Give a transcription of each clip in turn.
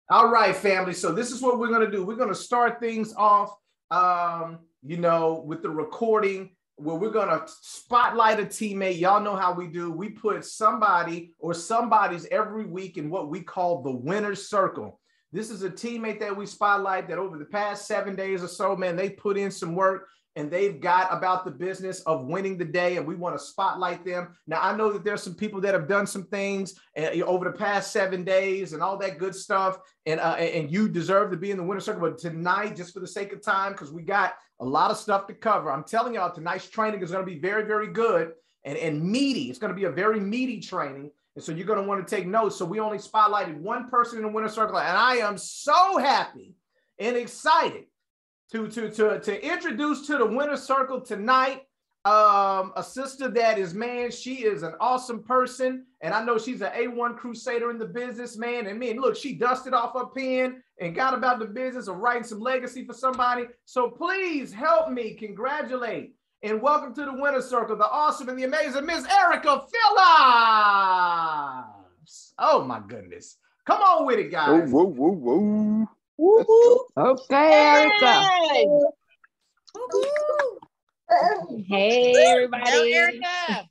All right, family. So this is what we're going to do. We're going to start things off, with the recording where we're going to spotlight a teammate. Y'all know how we do. We put somebody or somebody's every week in what we call the winner's circle. This is a teammate that we spotlight that over the past 7 days or so, man, they put in some work and they've got about the business of winning the day, and we want to spotlight them. Now, I know that there's some people that have done some things over the past 7 days and all that good stuff, and you deserve to be in the winner's circle. But tonight, just for the sake of time, because we got a lot of stuff to cover, I'm telling y'all, tonight's training is going to be very, very good and meaty. It's going to be a very meaty training. And so you're going to want to take notes. So we only spotlighted one person in the winner's circle, and I am so happy and excited to introduce to the winner's circle tonight a sister that is, man, she is an awesome person, and I know she's an A1 crusader in the business, man. And man, look, she dusted off her pen and got about the business of writing some legacy for somebody. So please help me congratulate and welcome to the winner's circle, the awesome and the amazing Miss Erica Phillips. Oh my goodness. Come on with it, guys. Whoa, whoa, whoa, whoa. Okay, Erica. Hey, everybody. Hello, Erica.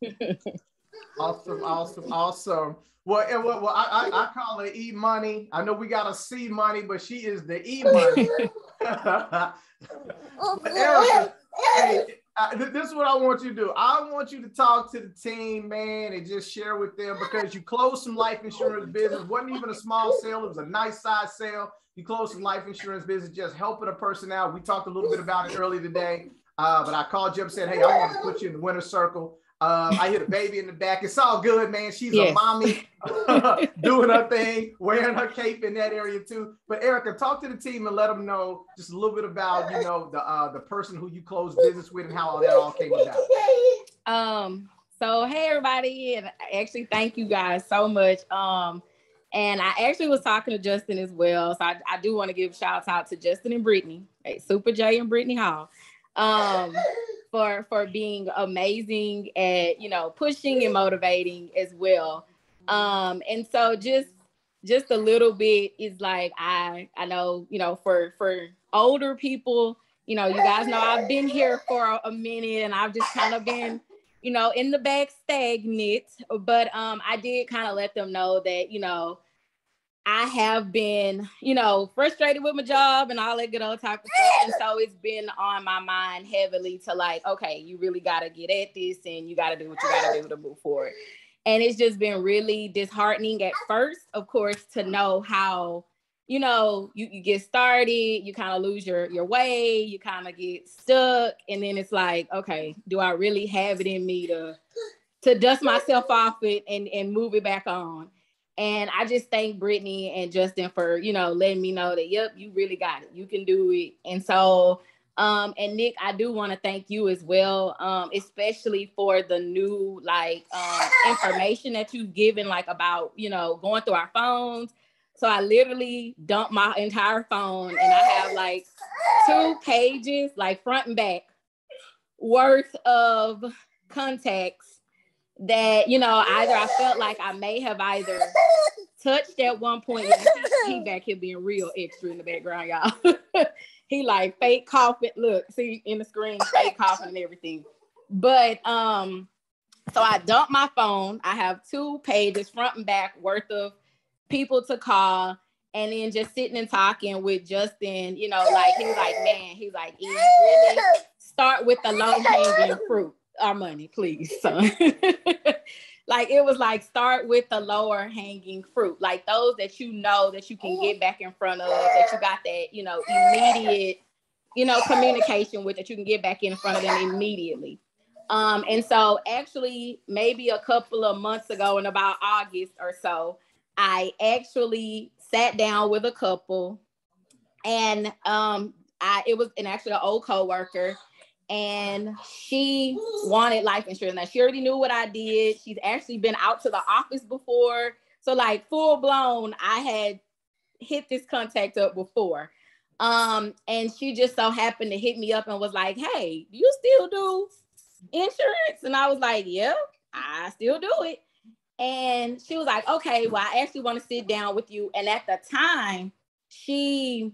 Awesome. Well, I call her E Money. I know we got a C Money, but she is the E Money. Erica, hey, this is what I want you to do. I want you to talk to the team, man, and just share with them, because you closed some life insurance business. Wasn't even a small sale. It was a nice size sale. You closed some life insurance business, just helping a person out. We talked a little bit about it earlier today, but I called you up and said, hey, I want to put you in the winner's circle. I hit a baby in the back. It's all good, man. She's a mommy doing her thing, wearing her cape in that area too. But Erica, talk to the team and let them know just a little bit about, the person who you closed business with and how all that all came about. So hey everybody, and actually thank you guys so much. And I actually was talking to Justin as well. So I do want to give shout out to Justin and Brittany, Super J and Brittany Hall. For being amazing at, pushing and motivating as well. And so just a little bit is like, I know, for older people, you guys know I've been here for a minute and I've just kind of been, in the back stagnant, but I did kind of let them know that, I have been, frustrated with my job and all that good old type of stuff. And so it's been on my mind heavily to like, okay, you really got to get at this and you got to do what you got to do to move forward. And it's just been really disheartening at first, of course, to know how, you get started, you kind of lose your way, you kind of get stuck. And then it's like, okay, do I really have it in me to dust myself off it and move it back on? And I just thank Brittany and Justin for, letting me know that, yep, you really got it. You can do it. And so, and Nick, I do want to thank you as well, especially for the new, information that you've given, about, going through our phones. So I literally dumped my entire phone and I have 2 pages, front and back worth of contacts that, either I felt like I may have either touched at one point. He back here being real extra in the background, y'all. He fake coughing. Look, see in the screen, fake coughing and everything. But so I dumped my phone. I have 2 pages front and back worth of people to call, and then just sitting and talking with Justin, he was like, man, he's like, you really start with the low hanging fruit. Our money, please, son. It was start with the lower hanging fruit, those that that you can get back in front of, that you got that immediate communication with, that you can get back in front of them immediately. And so actually maybe a couple of months ago, in about August or so, I actually sat down with a couple, and it was actually an old coworker. And she wanted life insurance. Now, she already knew what I did. She's actually been out to the office before. So full blown, I had hit this contact up before. And she just so happened to hit me up and was like, hey, do you still do insurance? And I was like, yeah, I still do it. And she was like, okay, well, I actually want to sit down with you. And at the time, she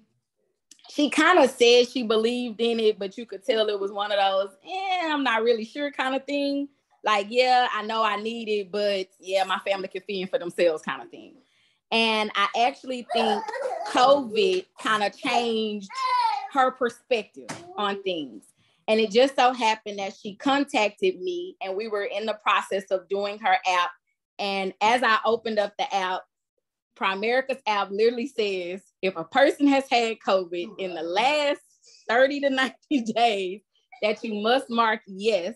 kind of said she believed in it, but you could tell it was one of those, I'm not really sure kind of thing. Like, yeah, I know I need it, but yeah, my family can fend for themselves kind of thing. And I actually think COVID kind of changed her perspective on things. And it just so happened that she contacted me and we were in the process of doing her app. And as I opened up the app, Primerica's app literally says, if a person has had COVID in the last 30 to 90 days, that you must mark yes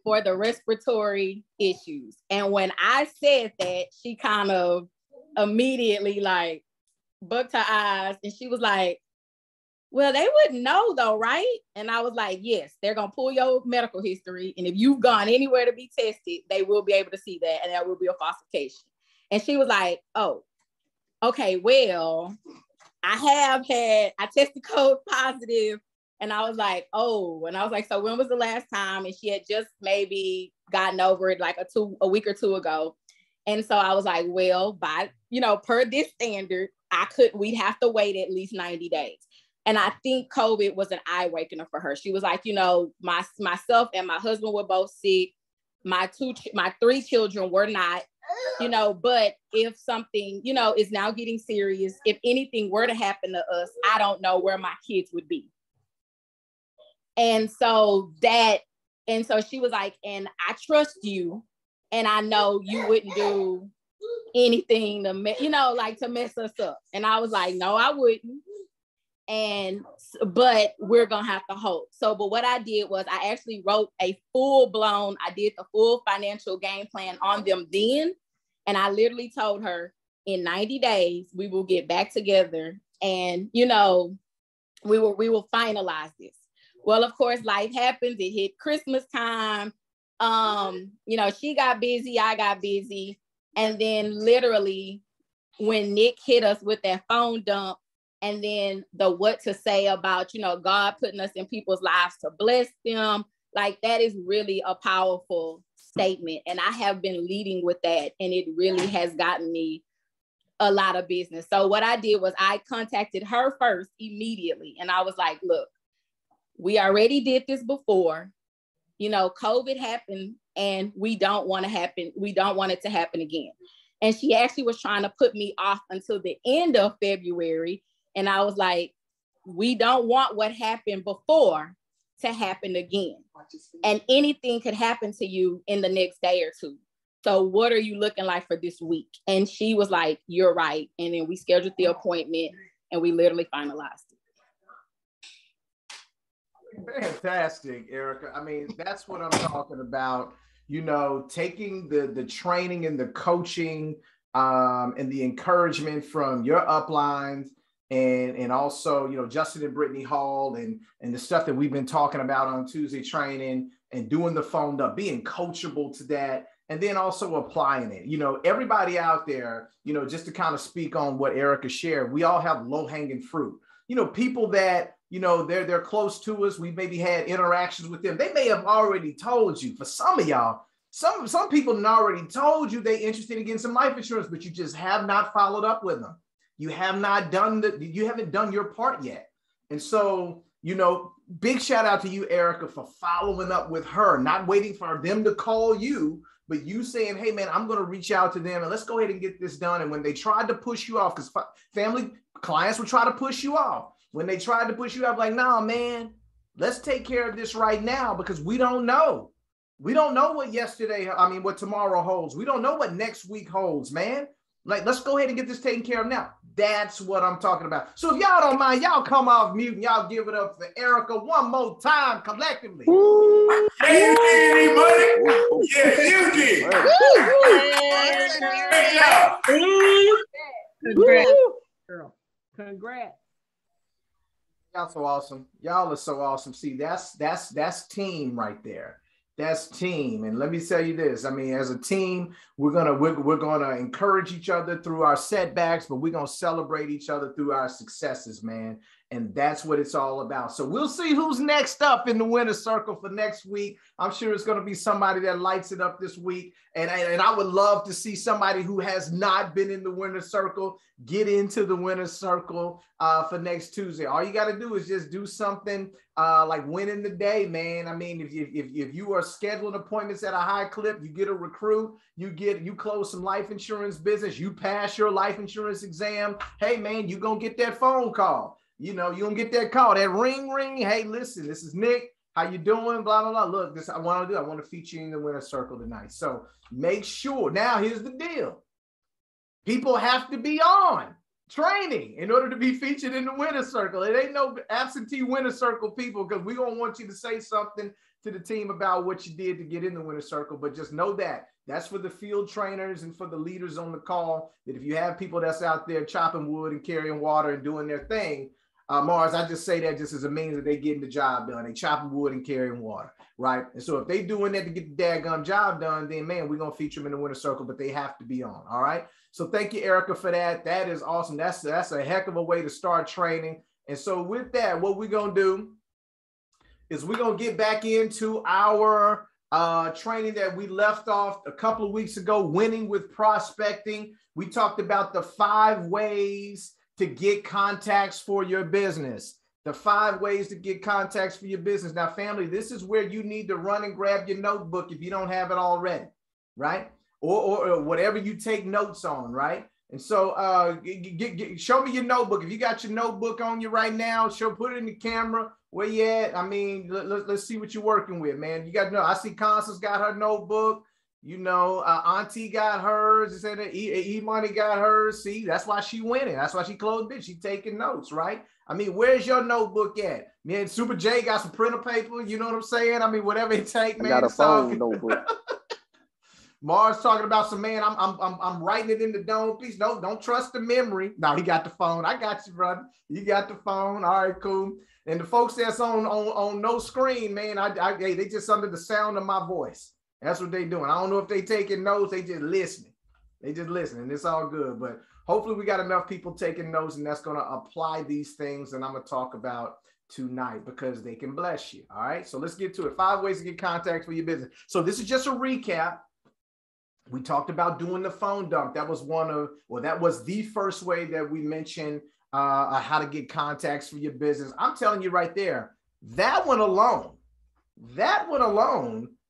for the respiratory issues. And when I said that, she kind of immediately like bucked her eyes and she was like, well, they wouldn't know though, right? And I was like, yes, they're going to pull your medical history. And if you've gone anywhere to be tested, they will be able to see that and that will be a falsification. And she was like, oh, okay, well, I tested COVID positive. And I was like, oh, and I was like, so when was the last time? And she had just maybe gotten over it like a week or two ago. And so I was like, well, by, per this standard, we'd have to wait at least 90 days. And I think COVID was an eye awakener for her. She was like, myself and my husband were both sick. My 3 children were not, but if something, is now getting serious, if anything were to happen to us, I don't know where my kids would be. And so she was like, and I trust you. And I know you wouldn't do anything to, to mess us up. And I was like, no, I wouldn't. But we're going to have to hold. But what I did was I actually wrote I did the full financial game plan on them then. And I literally told her in 90 days, we will get back together and, we will finalize this. Well, of course, life happens. It hit Christmas time. She got busy. I got busy. And then literally when Nick hit us with that phone dump, and then the what to say about, God putting us in people's lives to bless them. Like that is really a powerful statement. And I have been leading with that. And it really has gotten me a lot of business. So what I did was I contacted her first immediately. And I was like, look, we already did this before. COVID happened and we don't want it to happen again. And she actually was trying to put me off until the end of February. And I was like, we don't want what happened before to happen again. And anything could happen to you in the next day or two. So what are you looking like for this week? And she was like, you're right. And then we scheduled the appointment and we literally finalized it. Fantastic, Erica. I mean, that's what I'm talking about. Taking the training and the coaching and the encouragement from your uplines. And also, Justin and Brittany Hall and the stuff that we've been talking about on Tuesday training and doing the phone up, being coachable to that, and then also applying it. Everybody out there, just to kind of speak on what Erica shared, we all have low-hanging fruit. People that, they're close to us. We maybe had interactions with them. They may have already told you. For some of y'all, some people have already told you they're interested in getting some life insurance, but you just have not followed up with them. You have not you haven't done your part yet. And so, big shout out to you, Erica, for following up with her, not waiting for them to call you, but you saying, hey man, I'm going to reach out to them and let's go ahead and get this done. And when they tried to push you off, because family clients would try to push you off. When they tried to push you off, like, nah, man, let's take care of this right now because we don't know. We don't know what tomorrow holds. We don't know what next week holds, man. Like, let's go ahead and get this taken care of now. That's what I'm talking about. So if y'all don't mind, y'all come off mute and y'all give it up for Erica one more time collectively. Hey, money. Yeah, you did. Great job. Congrats, girl. Congrats. Y'all so awesome. Y'all are so awesome. See, that's team right there. That's team. And let me tell you this. I mean, as a team, we're gonna encourage each other through our setbacks, but we're gonna celebrate each other through our successes, man. And that's what it's all about. So we'll see who's next up in the winner's circle for next week. I'm sure it's going to be somebody that lights it up this week. And I would love to see somebody who has not been in the winner's circle get into the winner's circle for next Tuesday. All you got to do is just do something like win in the day, man. I mean, if you are scheduling appointments at a high clip, you get a recruit, you close some life insurance business, you pass your life insurance exam. Hey, man, you're going to get that phone call. You know, you don't get that call, that ring. Hey, listen, this is Nick. How you doing? Blah, blah, blah. Look, this I want to do. I want to feature you in the winner's circle tonight. So make sure. Now, here's the deal. People have to be on training in order to be featured in the winner's circle. It ain't no absentee winner's circle people, because we're going to want you to say something to the team about what you did to get in the winner's circle. But just know that that's for the field trainers and for the leaders on the call, that if you have people that's out there chopping wood and carrying water and doing their thing, Mars, I just say that just as a means that they getting the job done. They chopping wood and carrying water, right? And so if they doing that to get the daggum job done, then man, we're gonna feature them in the winner's circle, but they have to be on. All right. So thank you, Erica, for that. That is awesome. That's a heck of a way to start training. And so with that, what we're gonna do is we're gonna get back into our training that we left off a couple of weeks ago, winning with prospecting. We talked about the 5 ways to get contacts for your business. The 5 ways to get contacts for your business. Now, family, this is where you need to run and grab your notebook if you don't have it already, right? Or whatever you take notes on, right? And so show me your notebook. If you got your notebook on you right now, put it in the camera. Where you at? I mean, let's see what you're working with, man. You got to know. I see Constance got her notebook. You know, Auntie got hers. Said E-Money got hers. See, that's why she winning. That's why she closed it. She taking notes, right? I mean, where's your notebook at? Man, Super J got some printer paper. You know what I'm saying? I mean, whatever it take, man. I got a phone notebook. Mars talking about some, man, I'm writing it in the dome. Please don't trust the memory. No, he got the phone. I got you, brother. You got the phone. All right, cool. And the folks that's on no screen, man, hey, they just under the sound of my voice. That's what they doing. I don't know if they taking notes. They just listening. It's all good. But hopefully we got enough people taking notes, and that's going to apply these things and I'm going to talk about tonight, because they can bless you. All right. So let's get to it. 5 ways to get contacts for your business. So this is just a recap. We talked about doing the phone dump. That was that was the first way that we mentioned how to get contacts for your business. I'm telling you right there, that one alone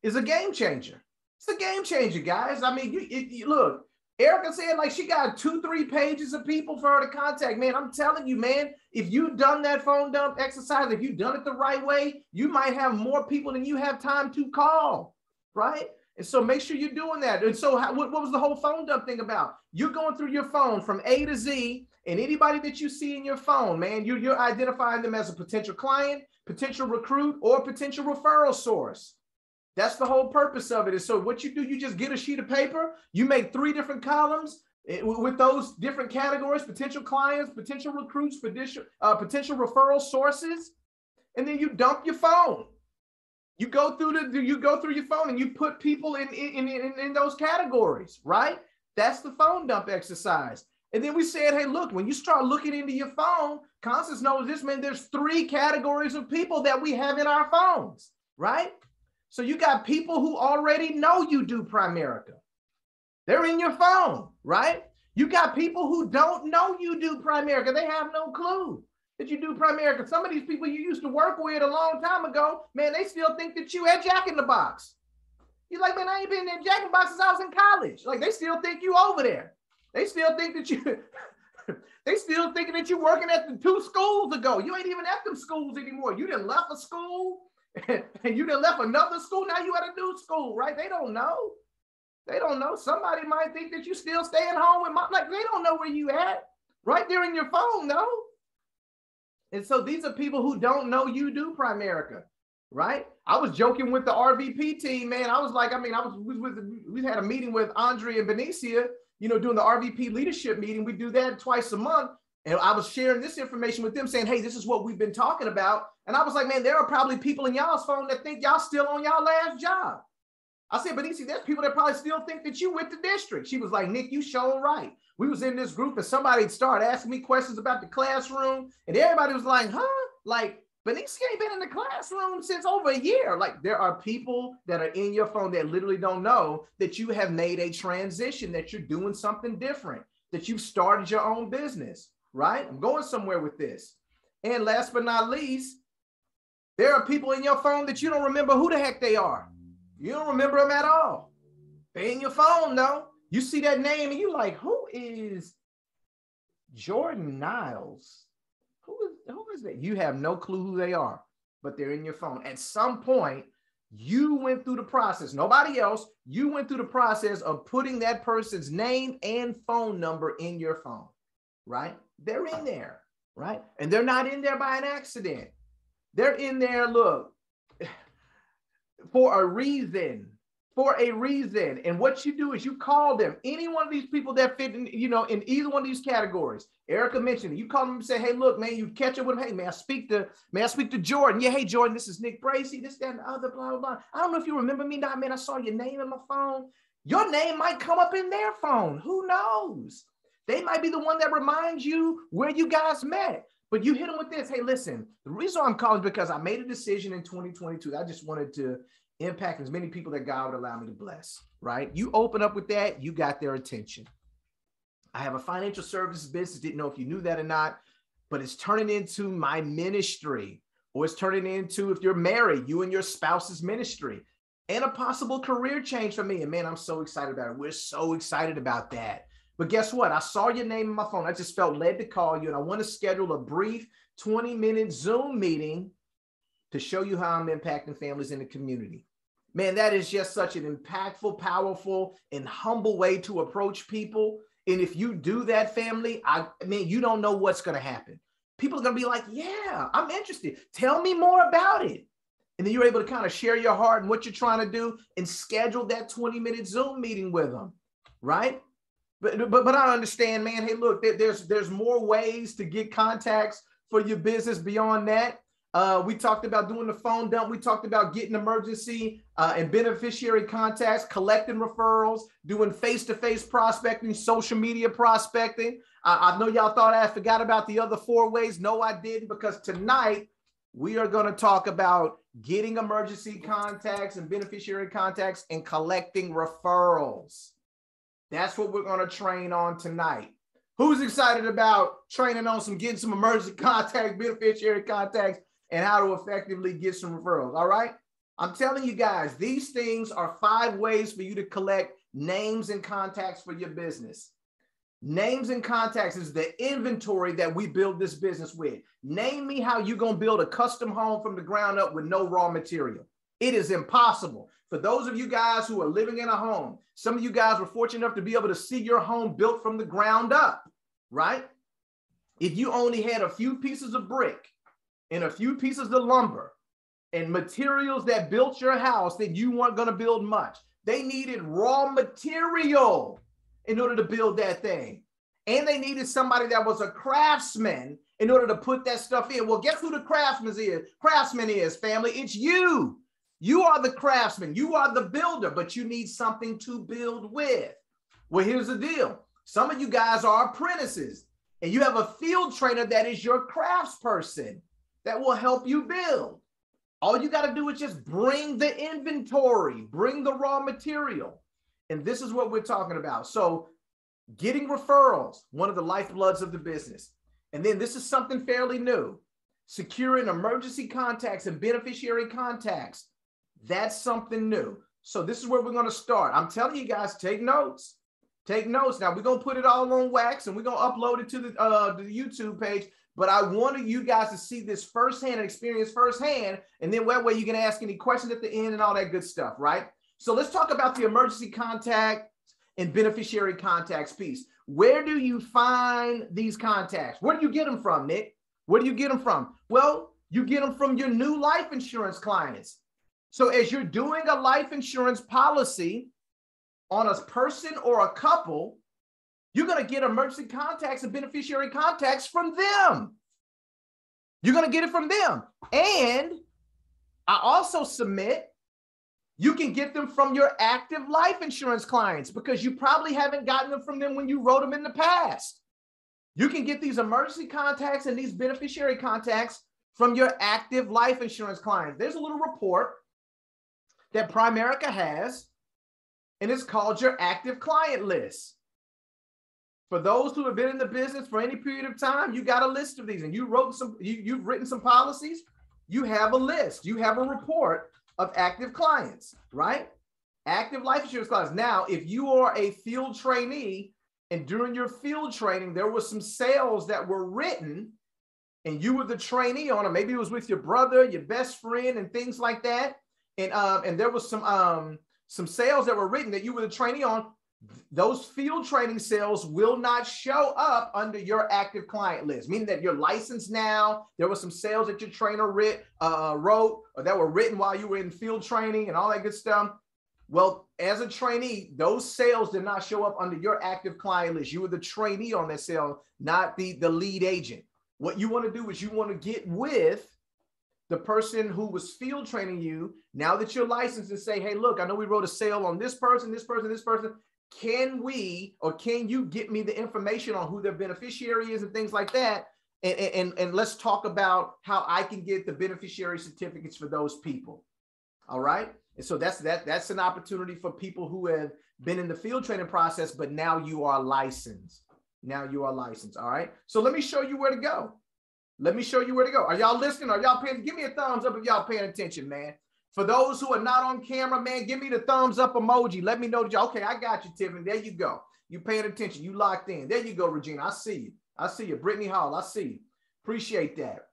is a game changer. It's a game changer, guys. I mean, you look, Erica said like she got 2-3 pages of people for her to contact. Man, I'm telling you, man, if you've done that phone dump exercise, if you've done it the right way, you might have more people than you have time to call, right? And so make sure you're doing that. And so what was the whole phone dump thing about? You're going through your phone from A to Z, and anybody that you see in your phone, man, you're identifying them as a potential client, potential recruit, or potential referral source. That's the whole purpose of it. And so what you do, you just get a sheet of paper, you make 3 different columns with those different categories: potential clients, potential recruits, potential referral sources, and then you dump your phone. You go through your phone and you put people in those categories, right? That's the phone dump exercise. And then we said, hey, look, when you start looking into your phone, Constance knows this, man, there's 3 categories of people that we have in our phones, right? So you got people who already know you do Primerica. They're in your phone, right? You got people who don't know you do Primerica. They have no clue that you do Primerica. Some of these people you used to work with a long time ago, man, they still think that you at Jack in the Box. You're like, man, I ain't been in Jack in the Box since I was in college. Like, they still think you over there. They still think that they still thinking that you're working at the 2 schools ago. You ain't even at them schools anymore. You done left a school and you done left another school. Now you at a new school, right? They don't know. They don't know. Somebody might think that you still staying home with mom. Like, they don't know where you at. Right there in your phone, no. And so these are people who don't know you do Primerica, right? I was joking with the RVP team, man. I was like, I mean, we had a meeting with Andre and Benicia, you know, doing the RVP leadership meeting. We do that twice a month. And I was sharing this information with them saying, hey, this is what we've been talking about. And I was like, man, there are probably people in y'all's phone that think y'all still on y'all last job. I said, Benicia, there's people that probably still think that you with the district. She was like, Nick, you sure right. We was in this group and somebody started asking me questions about the classroom and everybody was like, huh? Like, Benicia ain't been in the classroom since over a year. Like, there are people that are in your phone that literally don't know that you have made a transition, that you're doing something different, that you've started your own business, right? I'm going somewhere with this. And last but not least, there are people in your phone that you don't remember who the heck they are. You don't remember them at all. They're in your phone, though. You see that name and you're like, who is Jordan Niles? Who is that? You have no clue who they are, but they're in your phone. At some point, you went through the process, nobody else, you went through the process of putting that person's name and phone number in your phone, right? They're in there, right? And they're not in there by an accident. They're in there, look, for a reason. And what you do is you call them, any one of these people that fit in, in either one of these categories. Erica mentioned it. You call them and say, hey, look, man, you catch up with them. Hey, may I speak to Jordan? Yeah, hey, Jordan, this is Nick Bracey, this, that, and the other, blah, blah, blah. I don't know if you remember me now, man. I saw your name in my phone. Your name might come up in their phone. Who knows? They might be the one that reminds you where you guys met. But you hit them with this. Hey, listen, the reason I'm calling is because I made a decision in 2022. I just wanted to impact as many people that God would allow me to bless, right? You open up with that, you got their attention. I have a financial services business. Didn't know if you knew that or not, but it's turning into my ministry, or it's turning into, if you're married, you and your spouse's ministry, and a possible career change for me. And man, I'm so excited about it. We're so excited about that. But guess what? I saw your name in my phone. I just felt led to call you, and I want to schedule a brief 20-minute Zoom meeting to show you how I'm impacting families in the community. Man, that is just such an impactful, powerful, and humble way to approach people. And if you do that, family, I mean, you don't know what's going to happen. People are going to be like, yeah, I'm interested. Tell me more about it. And then you're able to kind of share your heart and what you're trying to do and schedule that 20-minute Zoom meeting with them, right? But I understand, man, hey, look, there's more ways to get contacts for your business beyond that. We talked about doing the phone dump. We talked about getting emergency and beneficiary contacts, collecting referrals, doing face-to-face prospecting, social media prospecting. I know y'all thought I forgot about the other 4 ways. No, I didn't, because tonight we are going to talk about getting emergency contacts and beneficiary contacts and collecting referrals. That's what we're going to train on tonight. Who's excited about training on getting some emergency contacts, beneficiary contacts, and how to effectively get some referrals? All right. I'm telling you guys, these things are 5 ways for you to collect names and contacts for your business. Names and contacts is the inventory that we build this business with. Name me how you're going to build a custom home from the ground up with no raw material. It is impossible. For those of you guys who are living in a home, some of you guys were fortunate enough to be able to see your home built from the ground up, right? If you only had a few pieces of brick and a few pieces of lumber and materials that built your house, then you weren't going to build much. They needed raw material in order to build that thing. And they needed somebody that was a craftsman in order to put that stuff in. Well, guess who the craftsman is, family? It's you. You are the craftsman. You are the builder, but you need something to build with. Well, here's the deal. Some of you guys are apprentices, and you have a field trainer that is your craftsperson that will help you build. All you got to do is just bring the inventory, bring the raw material. And this is what we're talking about. So getting referrals, one of the lifebloods of the business. And then this is something fairly new. Securing emergency contacts and beneficiary contacts. That's something new. So this is where we're going to start. I'm telling you guys, take notes. Take notes. Now, we're going to put it all on wax and we're going to upload it to the YouTube page. But I wanted you guys to see this firsthand and experience firsthand. And then that way you can ask any questions at the end and all that good stuff, right? So let's talk about the emergency contact and beneficiary contacts piece. Where do you find these contacts? Where do you get them from, Nick? Where do you get them from? Well, you get them from your new life insurance clients. So as you're doing a life insurance policy on a person or a couple, you're going to get emergency contacts and beneficiary contacts from them. You're going to get it from them. And I also submit You can get them from your active life insurance clients because you probably haven't gotten them from them when you wrote them in the past. You can get these emergency contacts and these beneficiary contacts from your active life insurance clients. There's a little report that Primerica has, and it's called your active client list. For those who have been in the business for any period of time, you got a list of these, and you've written some policies. You have a list. You have a report of active clients, right? Active life insurance clients. Now, if you are a field trainee and during your field training, there was some sales that were written and you were the trainee on them, maybe it was with your brother, your best friend and things like that. And there was some sales that were written that you were the trainee on. Those field training sales will not show up under your active client list, meaning that you're licensed now. There were some sales that your trainer wrote or that were written while you were in field training and all that good stuff. Well, as a trainee, those sales did not show up under your active client list. You were the trainee on that sale, not the lead agent. What you want to do is you want to get with the person who was field training you now that you're licensed and say, hey, look, I know we wrote a sale on this person, this person, this person. Can you get me the information on who their beneficiary is and things like that? And let's talk about how I can get the beneficiary certificates for those people. All right. And so that's an opportunity for people who have been in the field training process, but now you are licensed. Now you are licensed. All right. So let me show you where to go. Let me show you where to go. Are y'all listening? Are y'all paying? Give me a thumbs up if y'all paying attention, man. For those who are not on camera, man, give me the thumbs up emoji. Let me know that y'all, okay, I got you, Tiffany. There you go. You paying attention. You locked in. There you go, Regina. I see you. I see you. Brittany Hall, I see you. Appreciate that.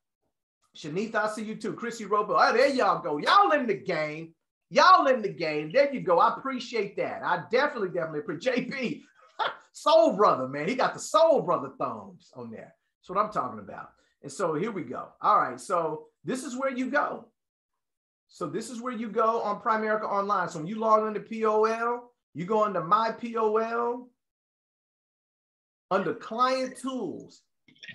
Shanitha, I see you too. Chrissy Robo. Oh, there y'all go. Y'all in the game. Y'all in the game. There you go. I appreciate that. I definitely appreciate JP. Soul Brother, man. He got the Soul Brother thumbs on there. That's what I'm talking about. And so here we go. All right. So this is where you go. So this is where you go on Primerica Online. So when you log into POL, you go into My POL. Under Client Tools,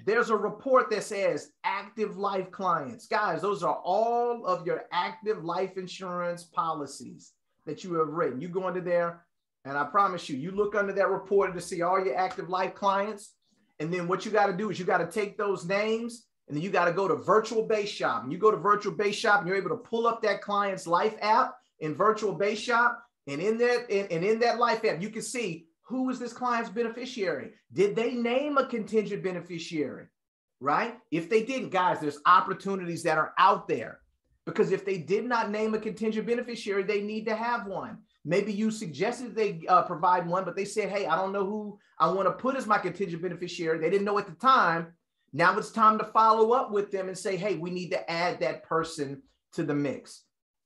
there's a report that says Active Life Clients. Guys, those are all of your active life insurance policies that you have written. You go under there, and I promise you, you look under that report to see all your active life clients. And then what you got to do is you got to take those names, and then you got to go to Virtual Base Shop. And you go to Virtual Base Shop, and you're able to pull up that client's life app in Virtual Base Shop. And in that life app, you can see who is this client's beneficiary. Did they name a contingent beneficiary, right? If they didn't, guys, there's opportunities that are out there. Because if they did not name a contingent beneficiary, they need to have one. Maybe you suggested they provide one, but they said, hey, I don't know who I want to put as my contingent beneficiary. They didn't know at the time. Now it's time to follow up with them and say, hey, we need to add that person to the mix.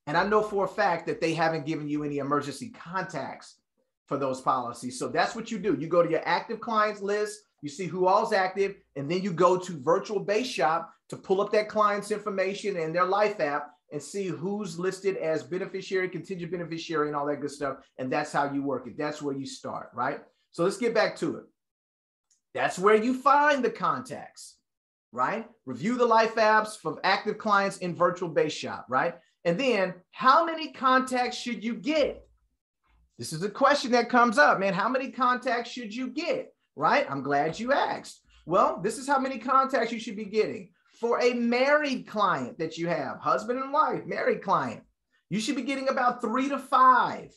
And I know for a fact that they haven't given you any emergency contacts for those policies. So that's what you do. You go to your active clients list, you see who all's active, and then you go to Virtual Base Shop to pull up that client's information and their life app and see who's listed as beneficiary, contingent beneficiary, and all that good stuff. And that's how you work it. That's where you start, right? So let's get back to it. That's where you find the contacts, right? Review the life apps from active clients in Virtual Base Shop, right? And then how many contacts should you get? This is a question that comes up, man. How many contacts should you get, right? I'm glad you asked. Well, this is how many contacts you should be getting. For a married client that you have, husband and wife, married client, you should be getting about 3 to 5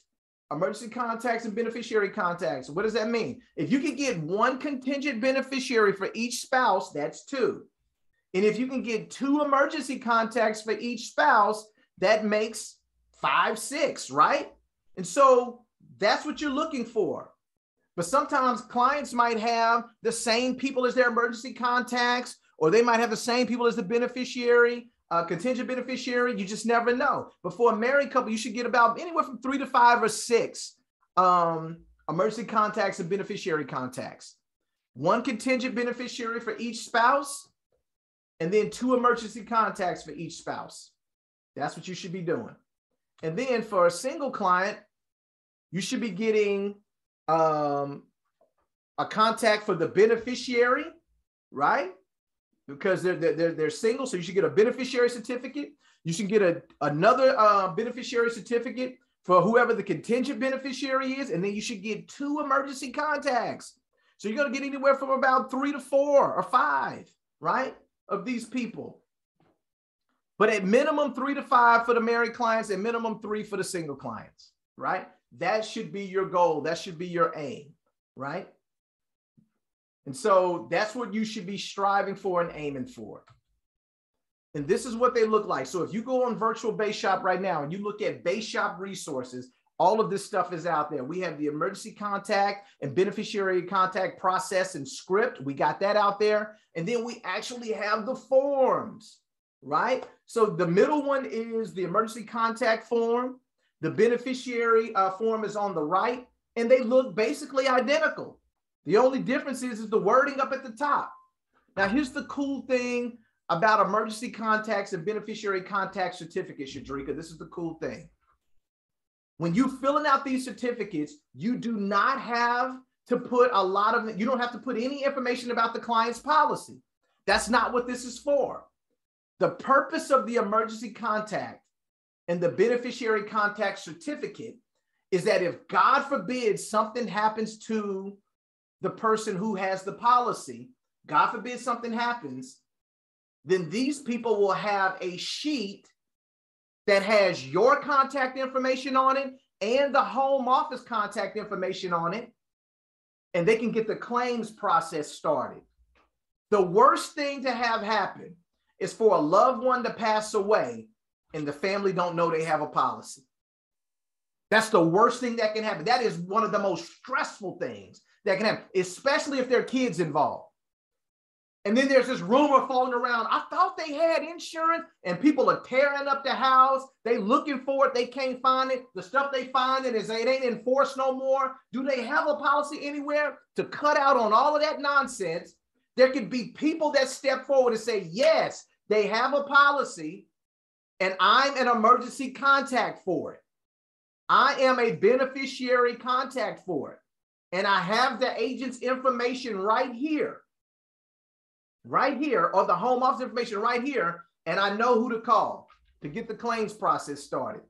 emergency contacts and beneficiary contacts. What does that mean? If you can get 1 contingent beneficiary for each spouse, that's 2. And if you can get 2 emergency contacts for each spouse, that makes 5, 6, right? And so that's what you're looking for. But sometimes clients might have the same people as their emergency contacts, or they might have the same people as the beneficiary, contingent beneficiary. You just never know. But for a married couple, you should get about anywhere from 3 to 5 or 6 emergency contacts and beneficiary contacts. 1 contingent beneficiary for each spouse, and then 2 emergency contacts for each spouse. That's what you should be doing. And then for a single client, you should be getting a contact for the beneficiary, right? Because they're single, so you should get a beneficiary certificate. You should get another beneficiary certificate for whoever the contingent beneficiary is, and then you should get 2 emergency contacts. So you're going to get anywhere from about 3 to 4 or 5, right, of these people. But at minimum 3 to 5 for the married clients and minimum 3 for the single clients, right? That should be your goal. That should be your aim, right? And so that's what you should be striving for and aiming for. And this is what they look like. So if you go on Virtual Base Shop right now and you look at Base Shop resources, all of this stuff is out there. We have the emergency contact and beneficiary contact process and script. We got that out there. And then we actually have the forms, right? So the middle one is the emergency contact form. The beneficiary form is on the right, and they look basically identical. The only difference is the wording up at the top. Now, here's the cool thing about emergency contacts and beneficiary contact certificates, Shadrika. This is the cool thing. When you're filling out these certificates, you do not have to put you don't have to put any information about the client's policy. That's not what this is for. The purpose of the emergency contact and the beneficiary contact certificate is that if, God forbid, something happens to the person who has the policy, God forbid something happens, then these people will have a sheet that has your contact information on it and the home office contact information on it, and they can get the claims process started. The worst thing to have happen is for a loved one to pass away and the family don't know they have a policy. That's the worst thing that can happen. That is one of the most stressful things that can happen, especially if there are kids involved. And then there's this rumor floating around. I thought they had insurance, and people are tearing up the house. They looking for it. They can't find it. The stuff they find it ain't enforced no more. Do they have a policy anywhere? To cut out on all of that nonsense, there could be people that step forward and say, yes, they have a policy, and I'm an emergency contact for it. I am a beneficiary contact for it. And I have the agent's information right here, or the home office information right here, and I know who to call to get the claims process started.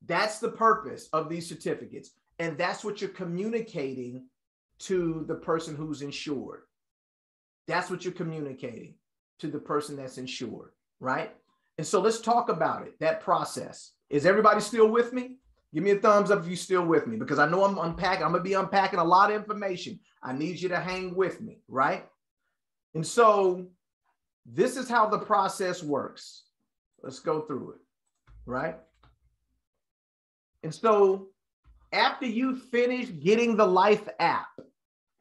That's the purpose of these certificates. And that's what you're communicating to the person who's insured. That's what you're communicating to the person that's insured, right? And so let's talk about it, that process. Is everybody still with me? Give me a thumbs up if you're still with me, because I know I'm unpacking. I'm going to be unpacking a lot of information. I need you to hang with me, right? And so this is how the process works. Let's go through it, right? And so after you finish getting the Life app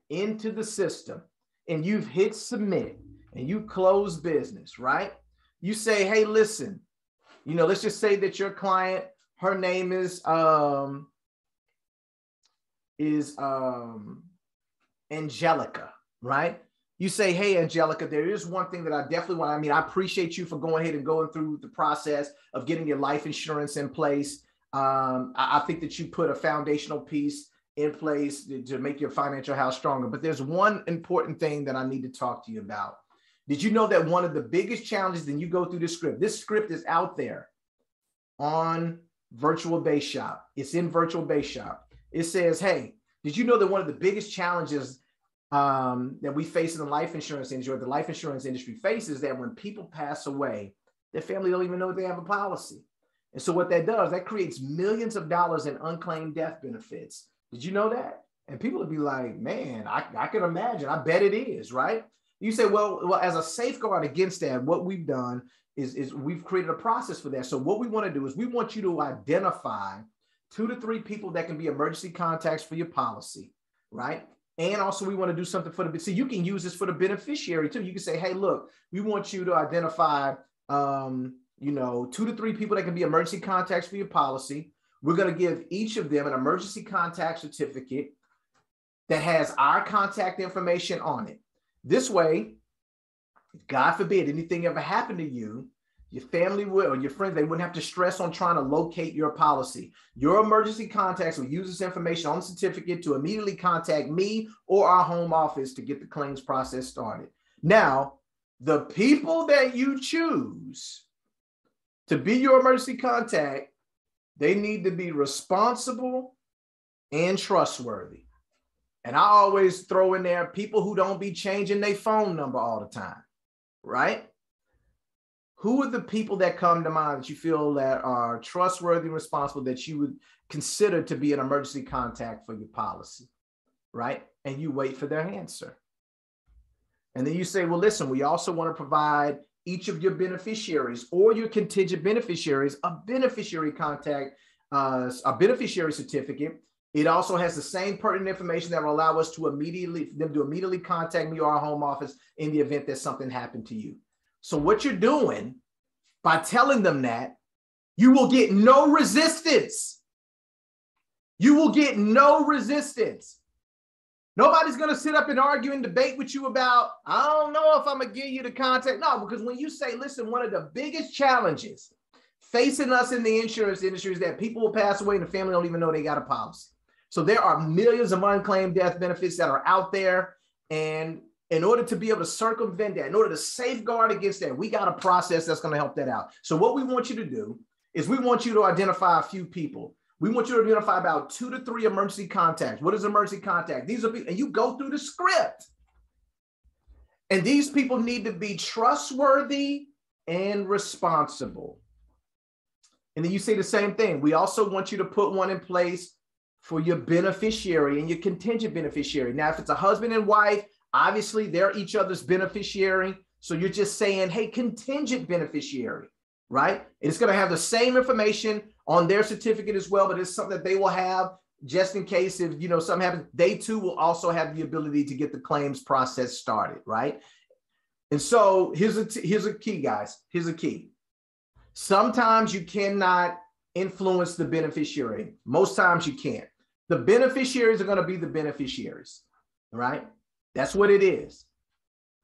into the system and you've hit submit and you close business, right? You say, hey, listen, let's just say that your client, her name is Angelica, right? You say, hey, Angelica, there is one thing that I definitely want. I appreciate you for going ahead and going through the process of getting your life insurance in place. I think that you put a foundational piece in place to make your financial house stronger. But there's one important thing that I need to talk to you about. Did you know that one of the biggest challenges, then you go through this script is out there on Virtual Base Shop. It's in Virtual Base Shop. It says, hey, did you know that one of the biggest challenges that we face in the life insurance industry, or the life insurance industry faces, that when people pass away, their family don't even know they have a policy. And so what that does, that creates millions of dollars in unclaimed death benefits. Did you know that? And people would be like, man, I can imagine. I bet it is, right? You say, well, as a safeguard against that, what we've done is we've created a process for that. So what we want to do is we want you to identify 2 to 3 people that can be emergency contacts for your policy, right? And also we want to do something for the, so you can use this for the beneficiary too. You can say, hey, look, we want you to identify, 2 to 3 people that can be emergency contacts for your policy. We're going to give each of them an emergency contact certificate that has our contact information on it. This way, if God forbid anything ever happened to you, your family would, or your friends, they wouldn't have to stress on trying to locate your policy. Your emergency contacts will use this information on the certificate to immediately contact me or our home office to get the claims process started. Now, the people that you choose to be your emergency contact They need to be responsible and trustworthy. And I always throw in there people who don't be changing their phone number all the time, right? Who are the people that come to mind that you feel that are trustworthy and responsible that you would consider to be an emergency contact for your policy, right? And you wait for their answer. And then you say, well, listen, we also want to provide each of your beneficiaries or your contingent beneficiaries a beneficiary contact, a beneficiary certificate. It also has the same pertinent information that will allow us to immediately contact me or our home office in the event that something happened to you. So what you're doing by telling them that, you will get no resistance. You will get no resistance. Nobody's going to sit up and argue and debate with you about, I don't know if I'm going to give you the contact. No, because when you say, listen, one of the biggest challenges facing us in the insurance industry is that people will pass away and the family don't even know they got a policy. So there are millions of unclaimed death benefits that are out there. And in order to be able to circumvent that, in order to safeguard against that, we got a process that's going to help that out. So what we want you to do is we want you to identify a few people. We want you to identify about 2 to 3 emergency contacts. What is emergency contact? These are people, and you go through the script. And these people need to be trustworthy and responsible. And then you say the same thing. We also want you to put one in place for your beneficiary and your contingent beneficiary. Now, if it's a husband and wife, obviously they're each other's beneficiary. So you're just saying, hey, contingent beneficiary, right? And it's going to have the same information on their certificate as well, but it's something that they will have just in case if, something happens. They too will also have the ability to get the claims process started, right? And so here's a key, guys. Here's a key. Sometimes you cannot influence the beneficiary. Most times you can't. The beneficiaries are going to be the beneficiaries, right? That's what it is.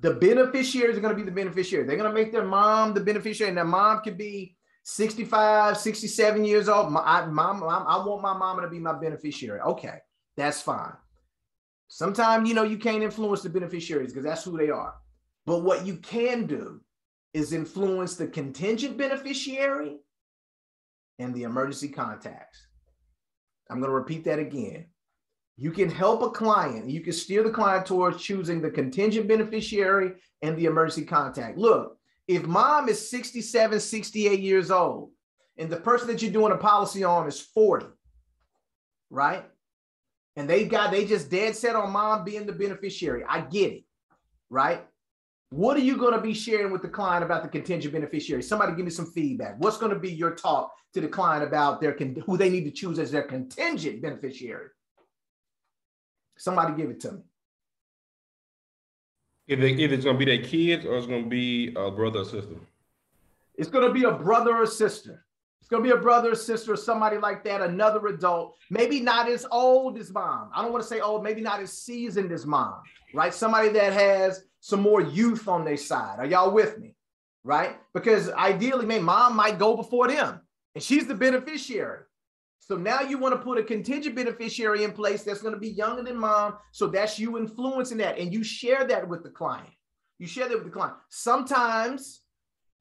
The beneficiaries are going to be the beneficiaries. They're going to make their mom the beneficiary, and their mom could be 65, 67 years old. I want my mama to be my beneficiary. Okay, that's fine. Sometimes, you can't influence the beneficiaries because that's who they are. But what you can do is influence the contingent beneficiary and the emergency contacts. I'm going to repeat that again. You can help a client. You can steer the client towards choosing the contingent beneficiary and the emergency contact. Look, if mom is 67, 68 years old, and the person that you're doing a policy on is 40, right? And they just dead set on mom being the beneficiary. I get it, right? What are you going to be sharing with the client about the contingent beneficiary? Somebody give me some feedback. What's going to be your talk to the client about who they need to choose as their contingent beneficiary? Somebody give it to me. Either it's going to be their kids or it's going to be a brother or sister. It's going to be a brother or sister. It's going to be a brother or sister or somebody like that, another adult, maybe not as old as mom. I don't want to say old, maybe not as seasoned as mom, right? Somebody that has some more youth on their side. Are y'all with me, right? Because ideally, mom might go before them and she's the beneficiary. So now you want to put a contingent beneficiary in place that's going to be younger than mom. So that's you influencing that. And you share that with the client. You share that with the client. Sometimes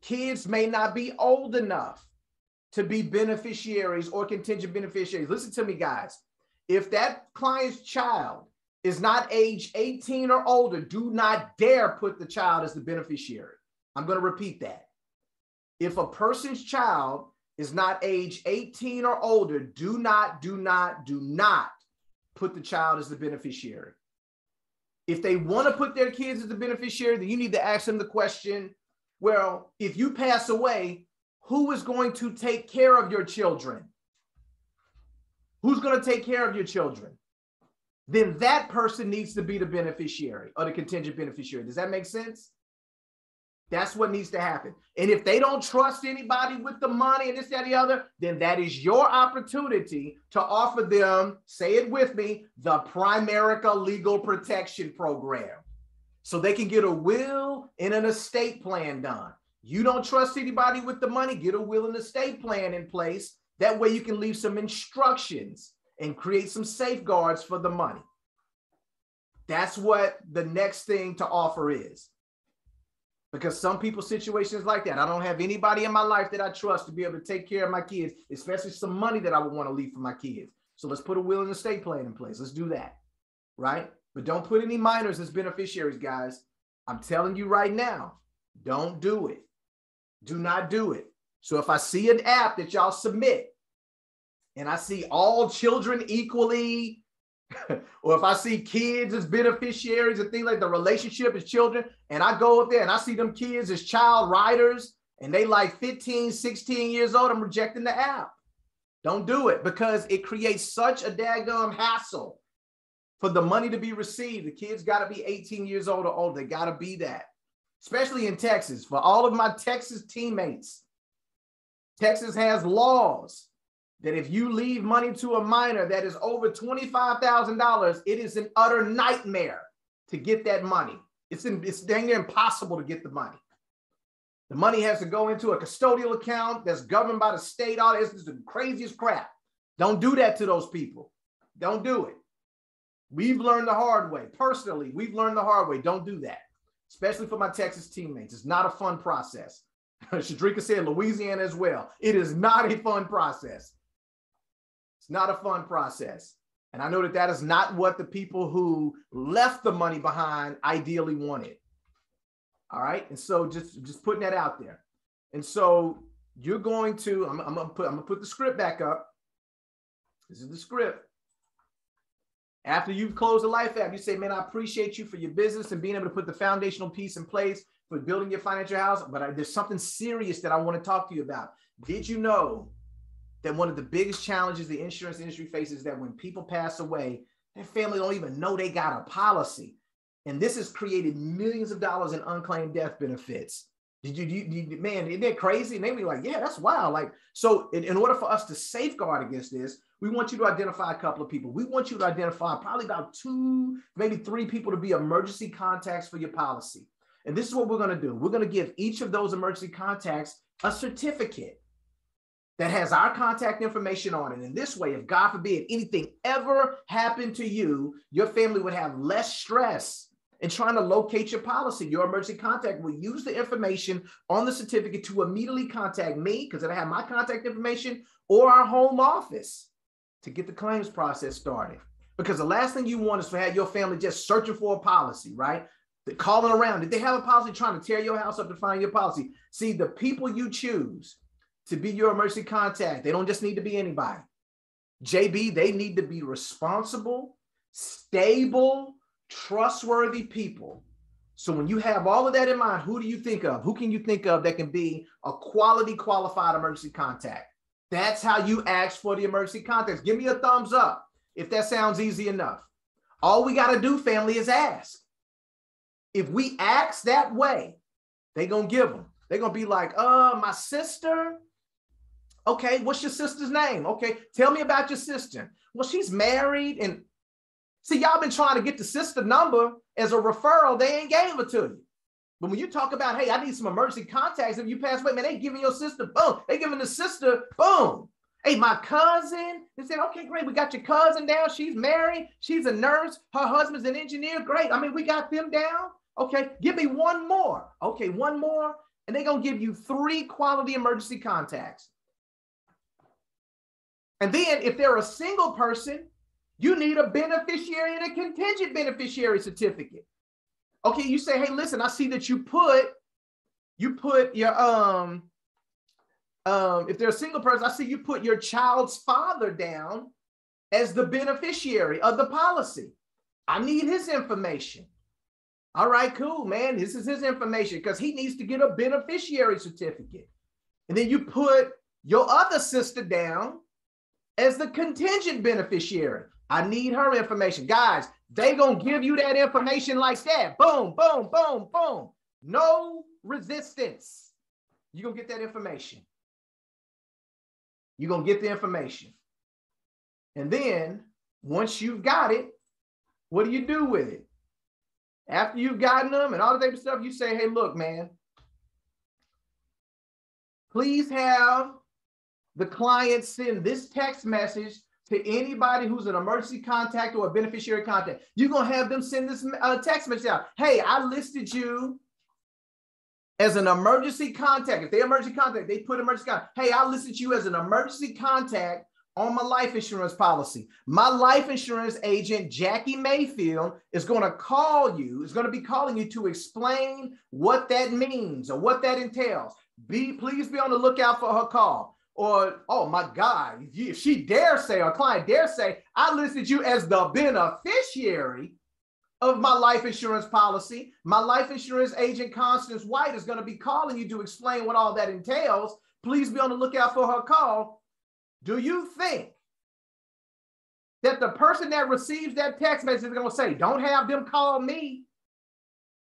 kids may not be old enough to be beneficiaries or contingent beneficiaries. Listen to me, guys. If that client's child is not age 18 or older, do not dare put the child as the beneficiary. I'm going to repeat that. If a person's child is not age 18 or older, do not put the child as the beneficiary. If they want to put their kids as the beneficiary, then you need to ask them the question, well, if you pass away, who is going to take care of your children? Who's going to take care of your children? Then that person needs to be the beneficiary or the contingent beneficiary. Does that make sense? That's what needs to happen. And if they don't trust anybody with the money and this, that, and the other, then that is your opportunity to offer them, say it with me, the Primerica Legal Protection Program. So they can get a will and an estate plan done. You don't trust anybody with the money, get a will and estate plan in place. That way you can leave some instructions and create some safeguards for the money. That's what the next thing to offer is. Because some people's situations like that. I don't have anybody in my life that I trust to be able to take care of my kids, especially some money that I would want to leave for my kids. So let's put a will and estate plan in place. Let's do that, right? But don't put any minors as beneficiaries, guys. I'm telling you right now, don't do it. Do not do it. So if I see an app that y'all submit and I see all children equally, or if I see kids as beneficiaries and things like the relationship as children, and I go up there and I see them kids as child riders and they like 15, 16 years old, I'm rejecting the app. Don't do it because it creates such a daggum hassle for the money to be received. The kids got to be 18 years old or older. They got to be that, especially in Texas. For all of my Texas teammates, Texas has laws that if you leave money to a minor that is over $25,000, it is an utter nightmare to get that money. It's dang near impossible to get the money. The money has to go into a custodial account that's governed by the state. All this is the craziest crap. Don't do that to those people. Don't do it. We've learned the hard way. Personally, we've learned the hard way. Don't do that, especially for my Texas teammates. It's not a fun process. Shadrika said Louisiana as well. It is not a fun process. It's not a fun process. And I know that that is not what the people who left the money behind ideally wanted. All right. And so just putting that out there. And so you're going to, I'm gonna put the script back up. This is the script. After you've closed the Life app, you say, man, I appreciate you for your business and being able to put the foundational piece in place for building your financial house. But there's something serious that I want to talk to you about. Did you know that one of the biggest challenges the insurance industry faces is that when people pass away, their family don't even know they got a policy. And this has created millions of dollars in unclaimed death benefits. Man, isn't that crazy? And they be like, yeah, that's wild. Like, so in order for us to safeguard against this, we want you to identify a couple of people. We want you to identify probably about 2, maybe 3 people to be emergency contacts for your policy. And this is what we're going to do. We're going to give each of those emergency contacts a certificate that has our contact information on it. And this way, if God forbid anything ever happened to you, your family would have less stress in trying to locate your policy. Your emergency contact will use the information on the certificate to immediately contact me, because it'll have my contact information, or our home office to get the claims process started. Because the last thing you want is to have your family just searching for a policy, right? They're calling around. Did they have a policy, trying to tear your house up to find your policy? See, the people you choose to be your emergency contact, they don't just need to be anybody. JB, they need to be responsible, stable, trustworthy people. So when you have all of that in mind, who do you think of? Who can you think of that can be a quality, qualified emergency contact? That's how you ask for the emergency contacts. Give me a thumbs up if that sounds easy enough. All we got to do, family, is ask. If we ask that way, they're going to give them. They're going to be like, my sister. Okay, what's your sister's name? Okay, tell me about your sister. Well, she's married. And see, y'all been trying to get the sister number as a referral. They ain't gave it to you. But when you talk about, hey, I need some emergency contacts, if you pass away, man, they giving your sister, boom. They giving the sister, boom. Hey, my cousin. They said, okay, great. We got your cousin down. She's married. She's a nurse. Her husband's an engineer. Great. I mean, we got them down. Okay, give me one more. Okay, one more. And they're going to give you 3 quality emergency contacts. And then if they're a single person, you need a beneficiary and a contingent beneficiary certificate. Okay, you say, hey, listen, I see that you put your if they're a single person, I see you put your child's father down as the beneficiary of the policy. I need his information. All right, cool, man. This is his information because he needs to get a beneficiary certificate. And then you put your other sister down as the contingent beneficiary. I need her information. Guys, they gonna give you that information like that. Boom, boom, boom, boom. No resistance. You're gonna get that information. You're gonna get the information. And then once you've got it, what do you do with it? After you've gotten them and all the type of stuff, you say, hey, look, man, please have the client send this text message to anybody who's an emergency contact or a beneficiary contact. You're going to have them send this text message out. Hey, I listed you as an emergency contact. If they emergency contact, they put emergency contact. Hey, I listed you as an emergency contact on my life insurance policy. My life insurance agent, Jackie Mayfield, is going to call you, is going to be calling you to explain what that means or what that entails. Please be on the lookout for her call. Or, oh my God, if she dare say, or client dare say, I listed you as the beneficiary of my life insurance policy. My life insurance agent, Constance White, is going to be calling you to explain what all that entails. Please be on the lookout for her call. Do you think that the person that receives that text message is going to say, don't have them call me?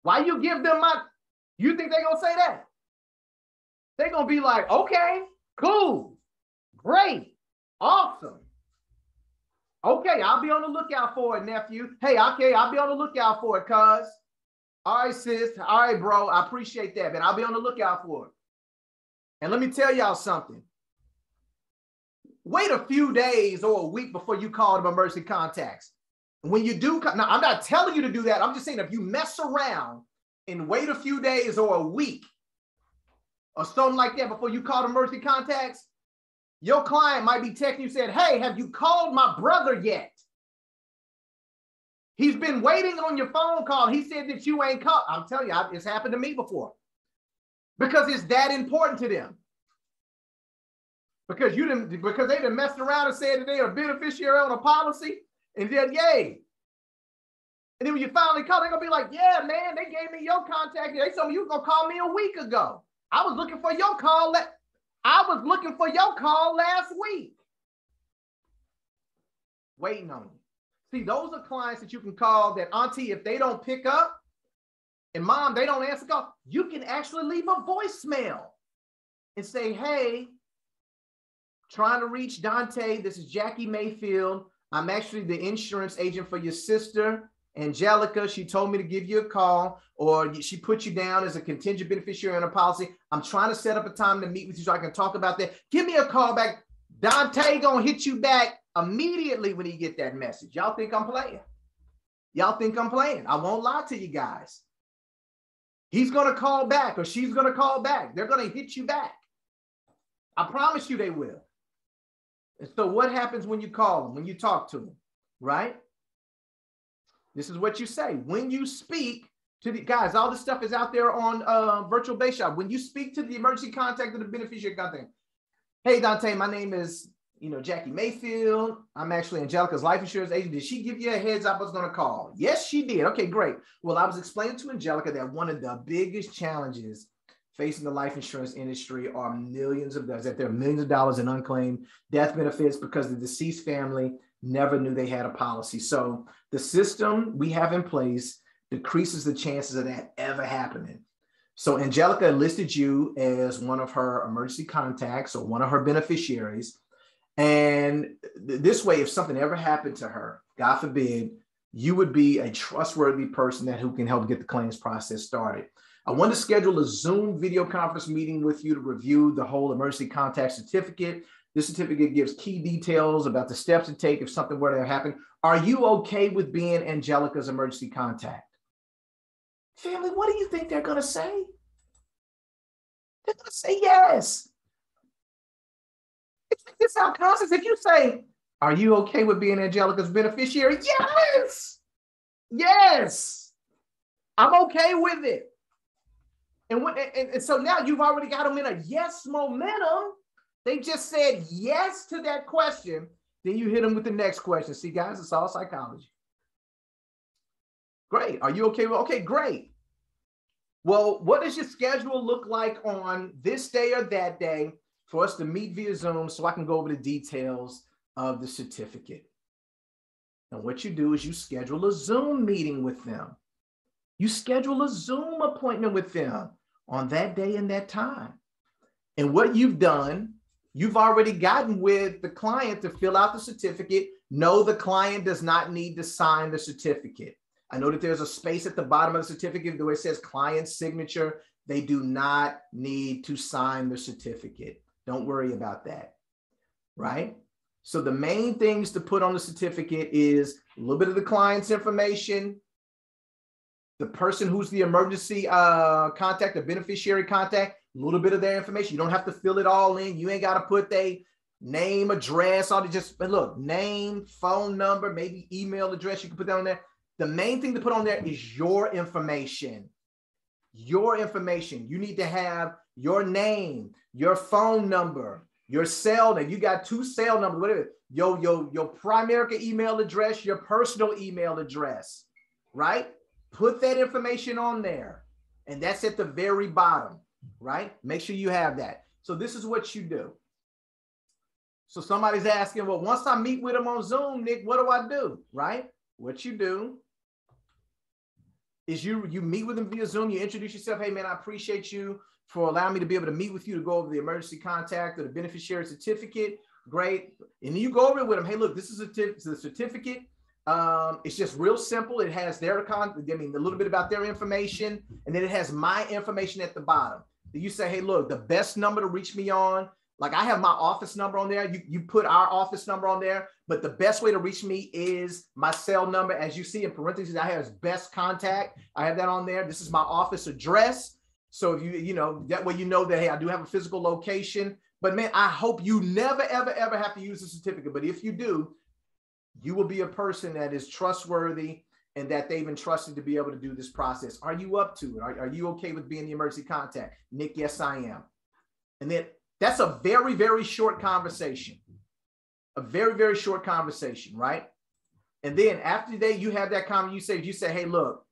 Why you give them my, you think they're going to say that? They're going to be like, okay, cool, great, awesome. Okay, I'll be on the lookout for it, nephew. Hey, okay, I'll be on the lookout for it, cuz. All right, sis. All right, bro. I appreciate that, man. I'll be on the lookout for it. And let me tell y'all something. Wait a few days or a week before you call them emergency contacts. When you do, now I'm not telling you to do that. I'm just saying if you mess around and wait a few days or a week or something like that before you call them emergency contacts, your client might be texting you saying, hey, have you called my brother yet? He's been waiting on your phone call. He said that you ain't called. I'm telling you, it's happened to me before. Because it's that important to them. Because they done messed around and said that they're a beneficiary on a policy and then yay. And then when you finally call, they're gonna be like, yeah, man, they gave me your contact. They told me you were gonna call me a week ago. I was looking for your call. I was looking for your call last week. Waiting on you. See, those are clients that you can call that, auntie, if they don't pick up, and mom, they don't answer call, you can actually leave a voicemail and say, hey, trying to reach Dante. This is Jackie Mayfield. I'm actually the insurance agent for your sister, Angelica. She told me to give you a call, or she put you down as a contingent beneficiary on a policy. I'm trying to set up a time to meet with you so I can talk about that. Give me a call back. Dante gonna hit you back immediately when he get that message. Y'all think I'm playing? Y'all think I'm playing? I won't lie to you guys. He's gonna call back or she's gonna call back. They're gonna hit you back. I promise you they will. And so what happens when you call them, when you talk to them, right? This is what you say. When you speak to the guys, all this stuff is out there on Virtual Base Shop. When you speak to the emergency contact of the beneficiary contact, hey, Dante, my name is, Jackie Mayfield. I'm actually Angelica's life insurance agent. Did she give you a heads up I was going to call? Yes, she did. Okay, great. Well, I was explaining to Angelica that one of the biggest challenges facing the life insurance industry are that there are millions of dollars in unclaimed death benefits because the deceased family never knew they had a policy. So the system we have in place decreases the chances of that ever happening. So Angelica listed you as one of her emergency contacts or one of her beneficiaries. And this way, if something ever happened to her, God forbid, you would be a trustworthy person who can help get the claims process started. I want to schedule a Zoom video conference meeting with you to review the whole emergency contact certificate. This certificate gives key details about the steps to take if something were to happen. Are you okay with being Angelica's emergency contact? Family, what do you think they're going to say? They're going to say yes. It's how Constance, if you say, are you okay with being Angelica's beneficiary? Yes. Yes. I'm okay with it. And so now you've already got them in a yes momentum. They just said yes to that question. Then you hit them with the next question. See, guys, it's all psychology. Great. Are you okay with? Okay, great. Well, what does your schedule look like on this day or that day for us to meet via Zoom so I can go over the details of the certificate? And what you do is you schedule a Zoom meeting with them. You schedule a Zoom appointment with them on that day and that time. And what you've done, you've already gotten with the client to fill out the certificate. No, the client does not need to sign the certificate. I know that there's a space at the bottom of the certificate where it says client signature. They do not need to sign the certificate. Don't worry about that, right? So the main things to put on the certificate is a little bit of the client's information, the person who's the emergency contact, the beneficiary contact, a little bit of their information. You don't have to fill it all in. You ain't got to put their name, address, all but look, name, phone number, maybe email address. You can put that on there. The main thing to put on there is your information. Your information. You need to have your name, your phone number, your cell name. You got 2 cell numbers, whatever. Your primary email address, your personal email address, right? Put that information on there. And that's at the very bottom, right? Make sure you have that. So this is what you do. So somebody's asking, well, once I meet with them on Zoom, Nick, what do I do, right? What you do is you meet with them via Zoom. You introduce yourself. Hey, man, I appreciate you for allowing me to be able to meet with you to go over the emergency contact or the beneficiary certificate. Great. And then you go over it with them. Hey, look, this is the certificate. It's just real simple. It has their a little bit about their information, and then it has my information at the bottom. You say, hey, look, the best number to reach me on, like I have my office number on there. You put our office number on there, but the best way to reach me is my cell number. As you see in parentheses, I have best contact. I have that on there. This is my office address. So if you know, that way you know that, hey, I do have a physical location. But man, I hope you never, ever, ever have to use the certificate. But if you do, you will be a person that is trustworthy and that they've entrusted to be able to do this process. Are you up to it? Are you okay with being the emergency contact? Nick, yes, I am. And then that's a very, very short conversation. A very, very short conversation, right? And then after that, you have that comment, you say, hey, look,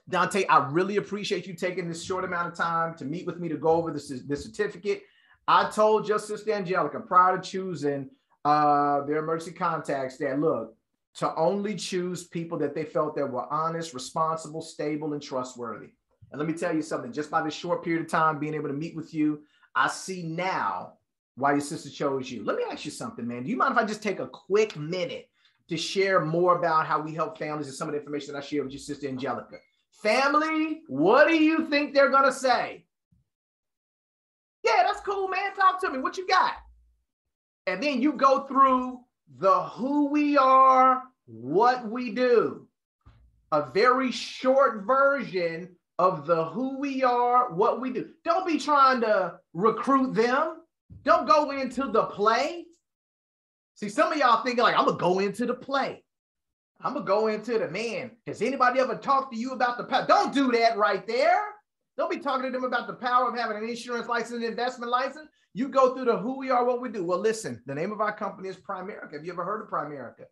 Dante, I really appreciate you taking this short amount of time to meet with me to go over this certificate. I told your sister Angelica prior to choosing their emergency contacts that, look, to only choose people that they felt that were honest, responsible, stable, and trustworthy. And let me tell you something, just by this short period of time being able to meet with you, I see now why your sister chose you. Let me ask you something, man. Do you mind if I just take a quick minute to share more about how we help families and some of the information that I shared with your sister Angelica? Family, what do you think they're going to say? Yeah, that's cool, man. Talk to me. What you got? And then you go through the who we are, what we do. A very short version of the who we are, what we do. Don't be trying to recruit them. Don't go into the play. See, some of y'all thinking like, I'm going to go into the play. I'm going to go into the man. Has anybody ever talked to you about the power? Don't do that right there. Don't be talking to them about the power of having an insurance license and investment license. You go through the who we are, what we do. Well, listen, the name of our company is Primerica. Have you ever heard of Primerica?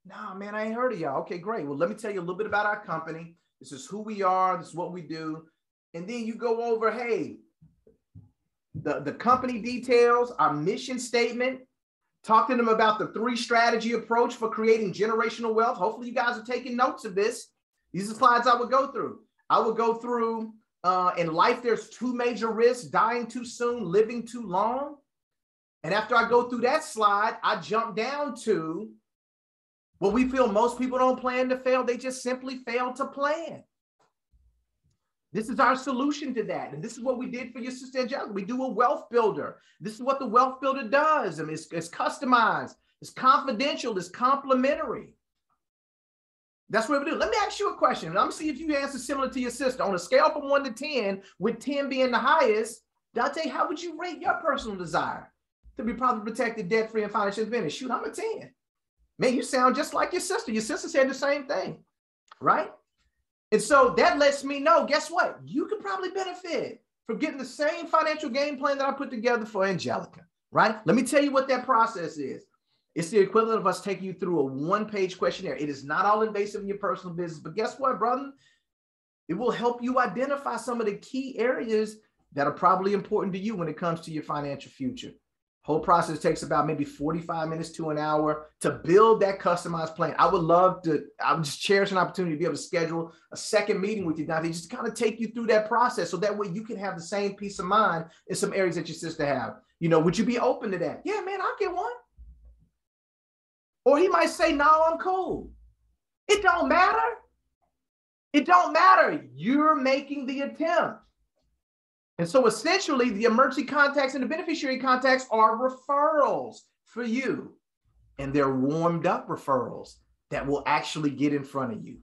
No, man, I ain't heard of y'all. Okay, great. Well, let me tell you a little bit about our company. This is who we are. This is what we do. And then you go over, hey, the company details, our mission statement. Talk to them about the 3-strategy approach for creating generational wealth. Hopefully you guys are taking notes of this. These are slides I would go through. I would go through in life, there's 2 major risks: dying too soon, living too long. And after I go through that slide, I jump down to what we feel most people don't plan to fail. They just simply fail to plan. This is our solution to that. And this is what we did for your sister Angelica. We do a wealth builder. This is what the wealth builder does. I mean, it's customized, it's confidential, it's complimentary. That's what we do. Let me ask you a question. And I'm going to see if you answer similar to your sister. On a scale from 1 to 10, with 10 being the highest, Dante, how would you rate your personal desire to be properly protected, debt-free, and financially independent? Shoot, I'm a 10. Man, you sound just like your sister. Your sister said the same thing, right? And so that lets me know, guess what? You could probably benefit from getting the same financial game plan that I put together for Angelica, right? Let me tell you what that process is. It's the equivalent of us taking you through a 1-page questionnaire. It is not all invasive in your personal business, but guess what, brother? It will help you identify some of the key areas that are probably important to you when it comes to your financial future. Whole process takes about maybe 45 minutes to an hour to build that customized plan. I would just cherish an opportunity to be able to schedule a second meeting with you, Dante, just to kind of take you through that process so that way you can have the same peace of mind in some areas that your sister have. You know, would you be open to that? Yeah, man, I'll get one. Or he might say, no, I'm cool. It don't matter. It don't matter. You're making the attempt. And so essentially the emergency contacts and the beneficiary contacts are referrals for you. And they're warmed up referrals that will actually get in front of you.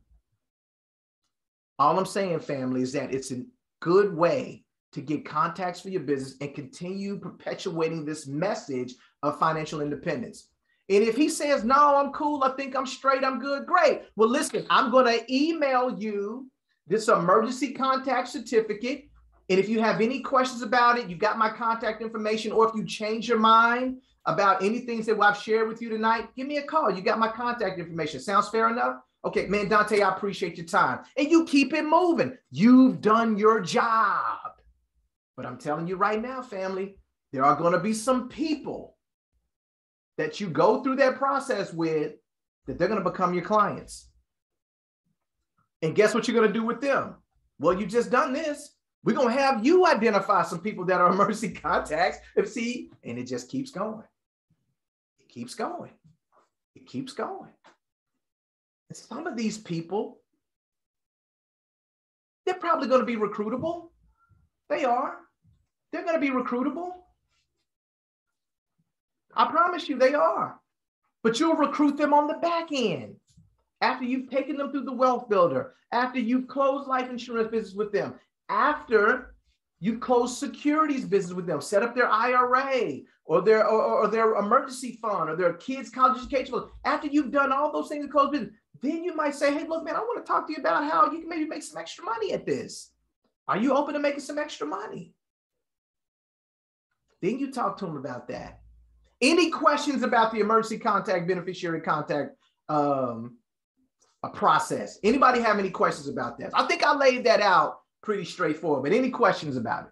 All I'm saying, family, is that it's a good way to get contacts for your business and continue perpetuating this message of financial independence. And if he says, no, I'm cool, I think I'm straight, I'm good, great. Well, listen, I'm going to email you this emergency contact certificate. And if you have any questions about it, you got my contact information, or if you change your mind about anything that I've shared with you tonight, give me a call. You got my contact information. Sounds fair enough? Okay, man, Dante, I appreciate your time. And you keep it moving. You've done your job. But I'm telling you right now, family, there are going to be some people that you go through that process with that they're going to become your clients. And guess what you're going to do with them? Well, you just done this. We're going to have you identify some people that are emergency contacts. And it just keeps going. It keeps going. It keeps going. And some of these people, they're probably going to be recruitable. They are. They're going to be recruitable. I promise you they are. But you'll recruit them on the back end. After you've taken them through the wealth builder, after you've closed life insurance business with them, after you've closed securities business with them, set up their IRA or their emergency fund or their kids' college education fund. After you've done all those things in closed business, then you might say, hey, look, man, I want to talk to you about how you can maybe make some extra money at this. Are you open to making some extra money? Then you talk to them about that. Any questions about the emergency contact, beneficiary contact process? Anybody have any questions about that? I think I laid that out pretty straightforward, but any questions about it?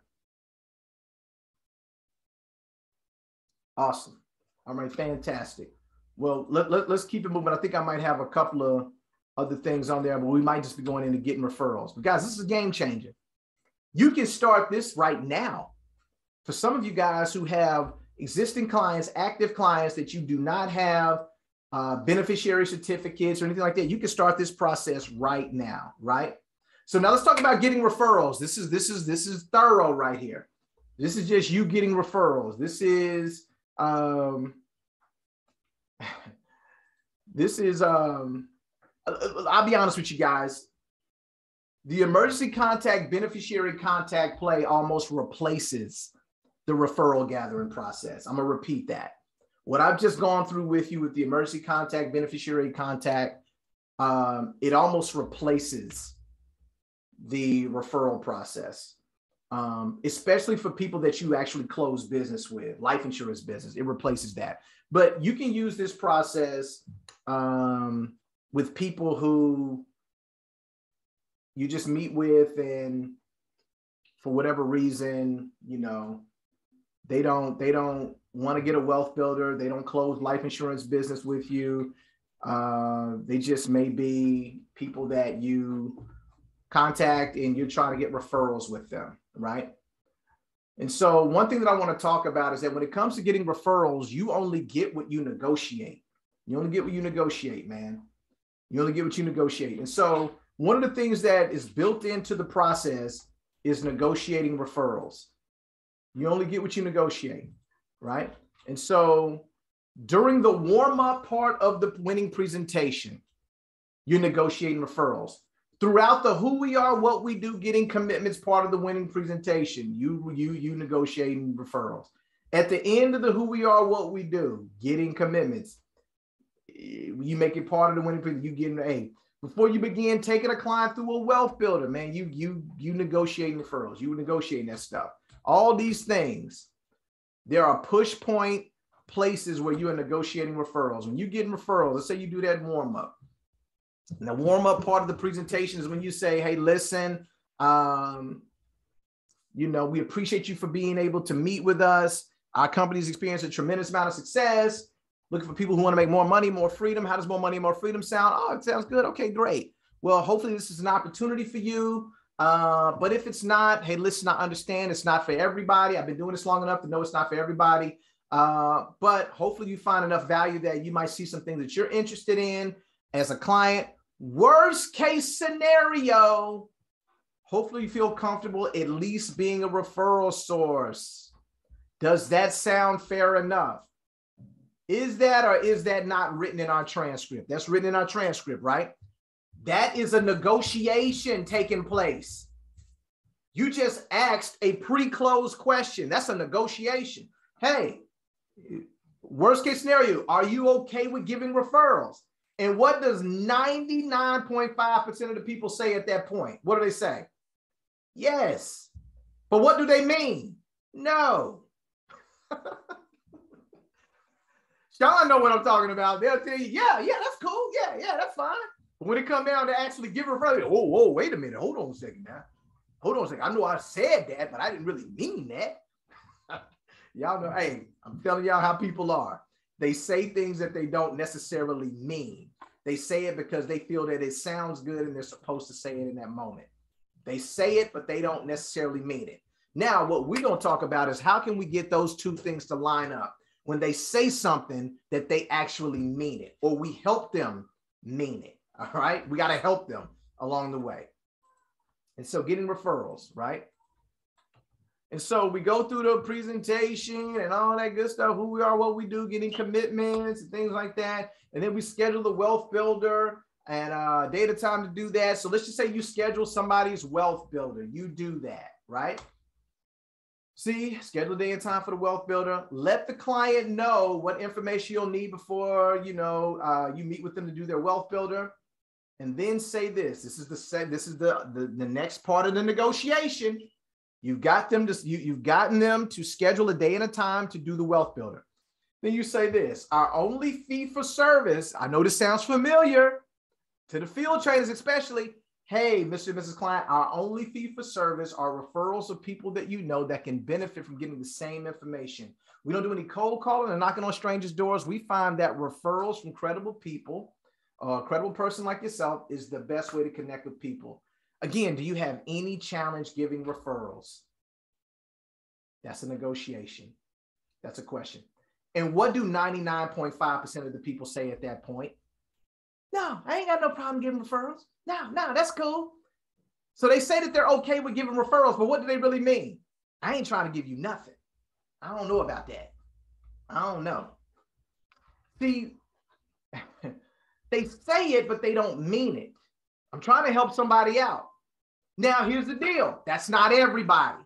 Awesome. All right, fantastic. Well, let's keep it moving. I think I might have a couple of other things on there, but we might just be going into getting referrals. But guys, this is a game changer. You can start this right now. For some of you guys who have existing clients, active clients that you do not have beneficiary certificates or anything like that, you can start this process right now, right? So now let's talk about getting referrals. This is thorough right here. This is just you getting referrals. This is I'll be honest with you guys. The emergency contact, beneficiary contact play almost replaces the referral gathering process. I'm going to repeat that. What I've just gone through with you with the emergency contact, beneficiary contact, it almost replaces the referral process, especially for people that you actually close business with, life insurance business. It replaces that. But you can use this process with people who you just meet with, and for whatever reason, you know, they don't want to get a wealth builder. They don't close life insurance business with you. They just may be people that you contact and you're trying to get referrals with them, right? And so one thing that I want to talk about is that when it comes to getting referrals, you only get what you negotiate. You only get what you negotiate, man. You only get what you negotiate. And so one of the things that is built into the process is negotiating referrals. You only get what you negotiate, right? And so during the warm-up part of the winning presentation, you're negotiating referrals. Throughout the who we are, what we do, getting commitments part of the winning presentation, you negotiating referrals. At the end of the who we are, what we do, getting commitments, you make it part of the winning presentation. You getting before you begin taking a client through a wealth builder, man, you negotiating referrals, you negotiating that stuff. All these things, there are push point places where you are negotiating referrals. When you're getting referrals, let's say you do that warm up. And the warm up part of the presentation is when you say, hey, listen, you know, we appreciate you for being able to meet with us. Our company's experienced a tremendous amount of success. Looking for people who want to make more money, more freedom. How does more money, more freedom sound? Oh, it sounds good. Okay, great. Well, hopefully this is an opportunity for you. But if it's not, hey, listen, I understand it's not for everybody. I've been doing this long enough to know it's not for everybody. But hopefully you find enough value that you might see some things that you're interested in as a client. Worst case scenario, hopefully you feel comfortable at least being a referral source. Does that sound fair enough? Is that or is that not written in our transcript? That's written in our transcript, right? That is a negotiation taking place. You just asked a pre-closed question. That's a negotiation. Hey, worst case scenario, are you okay with giving referrals? And what does 99.5% of the people say at that point? What do they say? Yes. But what do they mean? No. Y'all know what I'm talking about. They'll tell you, yeah, that's cool. Yeah, that's fine. But when it comes down to actually give referrals, whoa, wait a minute. Hold on a second now. Hold on a second. I know I said that, but I didn't really mean that. Y'all know, hey, I'm telling y'all how people are. They say things that they don't necessarily mean. They say it because they feel that it sounds good and they're supposed to say it in that moment. They say it, but they don't necessarily mean it. Now, what we're going to talk about is how can we get those two things to line up when they say something that they actually mean it, or we help them mean it. All right. We got to help them along the way. And so getting referrals, right? And so we go through the presentation and all that good stuff, who we are, what we do, getting commitments and things like that. And then we schedule the wealth builder and date of time to do that. So let's just say you schedule somebody's wealth builder. You do that, right? See, schedule a day and time for the wealth builder. Let the client know what information you'll need before, you meet with them to do their wealth builder. And then say this. This is the next part of the negotiation. You've gotten them to schedule a day and a time to do the wealth builder. Then you say this: our only fee for service. I know this sounds familiar to the field trainers, especially. Hey, Mr. and Mrs. Client, our only fee for service are referrals of people that you know that can benefit from getting the same information. We don't do any cold calling and knocking on strangers' doors. We find that referrals from credible people, a credible person like yourself, is the best way to connect with people. Again, do you have any challenge giving referrals? That's a negotiation. That's a question. And what do 99.5% of the people say at that point? No, I ain't got no problem giving referrals. No, that's cool. So they say that they're okay with giving referrals, but what do they really mean? I ain't trying to give you nothing. I don't know about that. I don't know. See, they say it, but they don't mean it. I'm trying to help somebody out. Now, here's the deal. That's not everybody.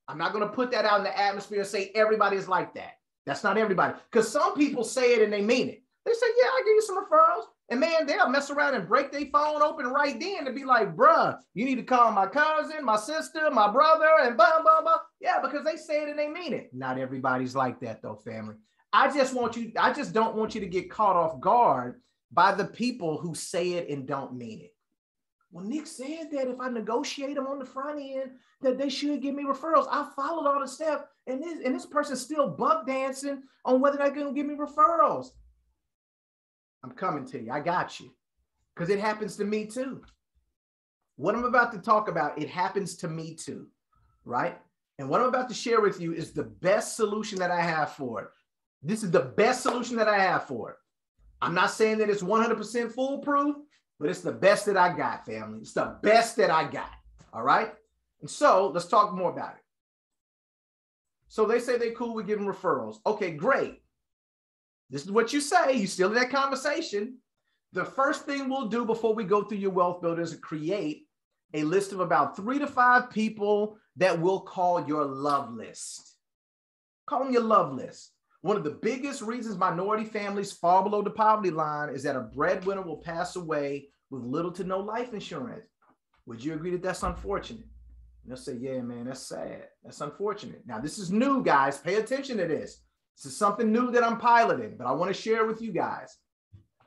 I'm not going to put that out in the atmosphere and say everybody is like that. That's not everybody. Because some people say it and they mean it. They say, yeah, I'll give you some referrals. And man, they'll mess around and break their phone open right then and be like, bruh, you need to call my cousin, my sister, my brother, and blah, blah, blah. Yeah, because they say it and they mean it. Not everybody's like that though, family. I just don't want you to get caught off guard by the people who say it and don't mean it. Well, Nick said that if I negotiate them on the front end, that they should give me referrals. I followed all the steps, and this person's still buck dancing on whether they're going to give me referrals. I'm coming to you. I got you. Because it happens to me too. What I'm about to talk about, it happens to me too, right? And what I'm about to share with you is the best solution that I have for it. This is the best solution that I have for it. I'm not saying that it's 100% foolproof, but it's the best that I got, family. It's the best that I got, all right? And so let's talk more about it. So they say they're cool with giving referrals. Okay, great. This is what you say. You still in that conversation. The first thing we'll do before we go through your wealth builder is create a list of about 3 to 5 people that we'll call your love list. Call them your love list. One of the biggest reasons minority families fall below the poverty line is that a breadwinner will pass away with little to no life insurance. Would you agree that that's unfortunate? And they'll say, yeah, man, that's sad. That's unfortunate. Now, this is new, guys. Pay attention to this. This is something new that I'm piloting, but I want to share with you guys.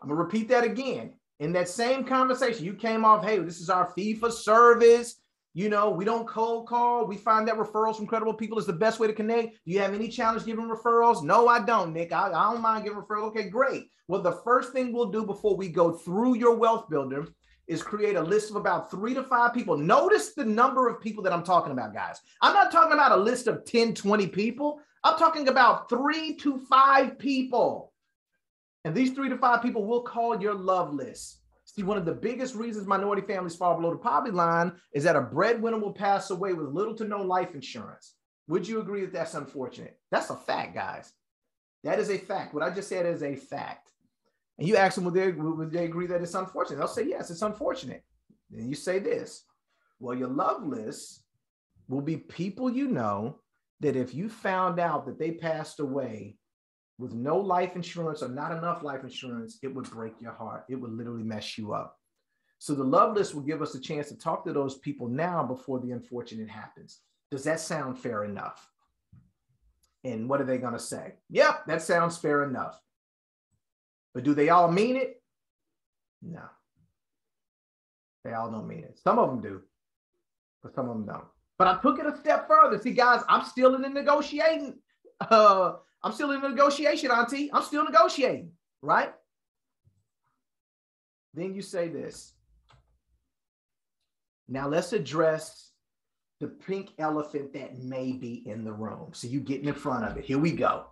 I'm going to repeat that again. In that same conversation, you came off, hey, this is our fee for service. You know, we don't cold call. We find that referrals from credible people is the best way to connect. Do you have any challenge giving referrals? No, I don't, Nick. I don't mind giving referrals. Okay, great. Well, the first thing we'll do before we go through your wealth builder is create a list of about 3 to 5 people. Notice the number of people that I'm talking about, guys. I'm not talking about a list of 10, 20 people. I'm talking about 3 to 5 people. And these 3 to 5 people we'll call your love list. See, one of the biggest reasons minority families fall below the poverty line is that a breadwinner will pass away with little to no life insurance. Would you agree that that's unfortunate? That's a fact, guys. That is a fact. What I just said is a fact. And you ask them, would they agree that it's unfortunate? They'll say, yes, it's unfortunate. Then you say this, well, your love list will be people you know that if you found out that they passed away with no life insurance or not enough life insurance, it would break your heart. It would literally mess you up. So the love list will give us a chance to talk to those people now before the unfortunate happens. Does that sound fair enough? And what are they going to say? Yep, that sounds fair enough. But do they all mean it? No. They all don't mean it. Some of them do, but some of them don't. But I took it a step further. See, guys, I'm still in the negotiating. I'm still in the negotiation, Auntie. I'm still negotiating, right? Then you say this. Now let's address the pink elephant that may be in the room. So you getting in front of it. Here we go.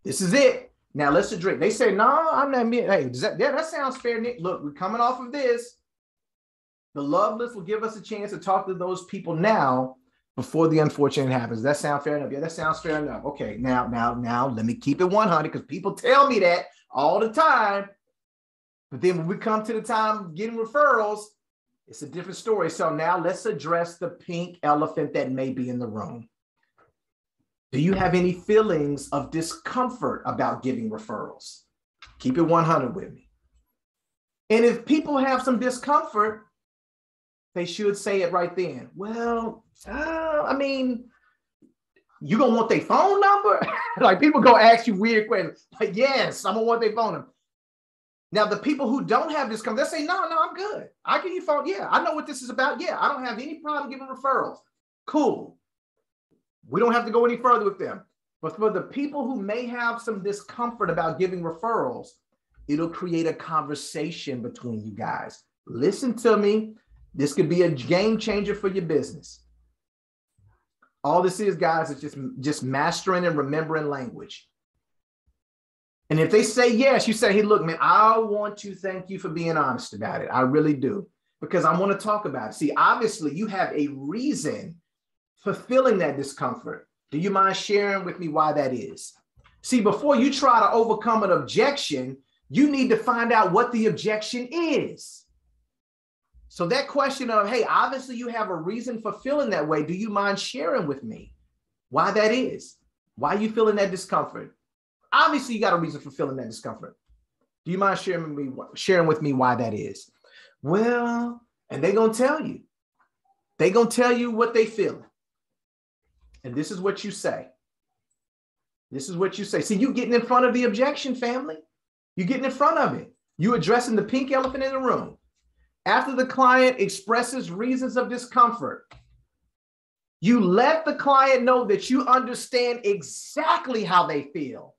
This is it. Now let's address. They say, no, I'm not. Hey, that sounds fair, Nick. Look, we're coming off of this. The love list will give us a chance to talk to those people now before the unfortunate happens. Does that sound fair enough? Yeah, that sounds fair enough. Okay, now, let me keep it 100 because people tell me that all the time. But then when we come to the time getting referrals, it's a different story. So now let's address the pink elephant that may be in the room. Do you have any feelings of discomfort about giving referrals? Keep it 100 with me. And if people have some discomfort, they should say it right then. Well, I mean, you gonna want their phone number? Like people go ask you weird questions. Like, yes, I'm gonna want their phone number. Now, the people who don't have discomfort, they'll say, no, I'm good. I give you phone. Yeah, I know what this is about. Yeah, I don't have any problem giving referrals. Cool. We don't have to go any further with them. But for the people who may have some discomfort about giving referrals, it'll create a conversation between you guys. Listen to me. This could be a game changer for your business. All this is, guys, is just mastering and remembering language. And if they say yes, you say, hey, look, man, I want to thank you for being honest about it. I really do, because I want to talk about it. See, obviously, you have a reason for feeling that discomfort. Do you mind sharing with me why that is? See, before you try to overcome an objection, you need to find out what the objection is. So that question of, hey, obviously you have a reason for feeling that way. Do you mind sharing with me why that is? Why are you feeling that discomfort? Obviously, you got a reason for feeling that discomfort. Do you mind sharing with me why that is? Well, and they're going to tell you. They're going to tell you what they feel. And this is what you say. This is what you say. See, you getting in front of the objection, family. You're getting in front of it. You addressing the pink elephant in the room. After the client expresses reasons of discomfort, you let the client know that you understand exactly how they feel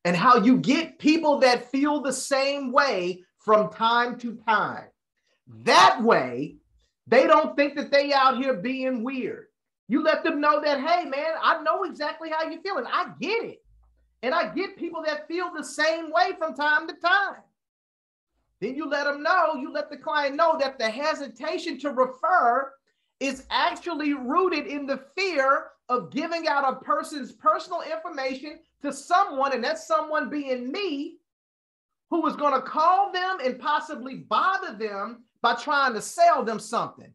and how you get people that feel the same way from time to time. That way, they don't think that they out here being weird. You let them know that, hey, man, I know exactly how you're feeling. I get it. And I get people that feel the same way from time to time. Then you let them know, you let the client know that the hesitation to refer is actually rooted in the fear of giving out a person's personal information to someone, and that's someone being me, who is going to call them and possibly bother them by trying to sell them something.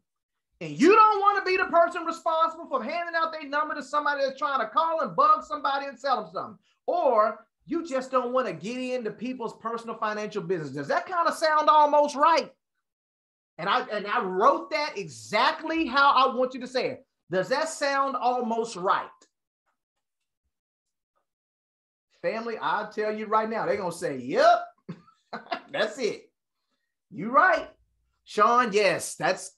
And you don't want to be the person responsible for handing out their number to somebody that's trying to call and bug somebody and sell them something. Or you just don't want to get into people's personal financial business. Does that kind of sound almost right? And I wrote that exactly how I want you to say it. Does that sound almost right? Family, I'll tell you right now, they're going to say, yep, that's it. You're right. Sean, yes, that's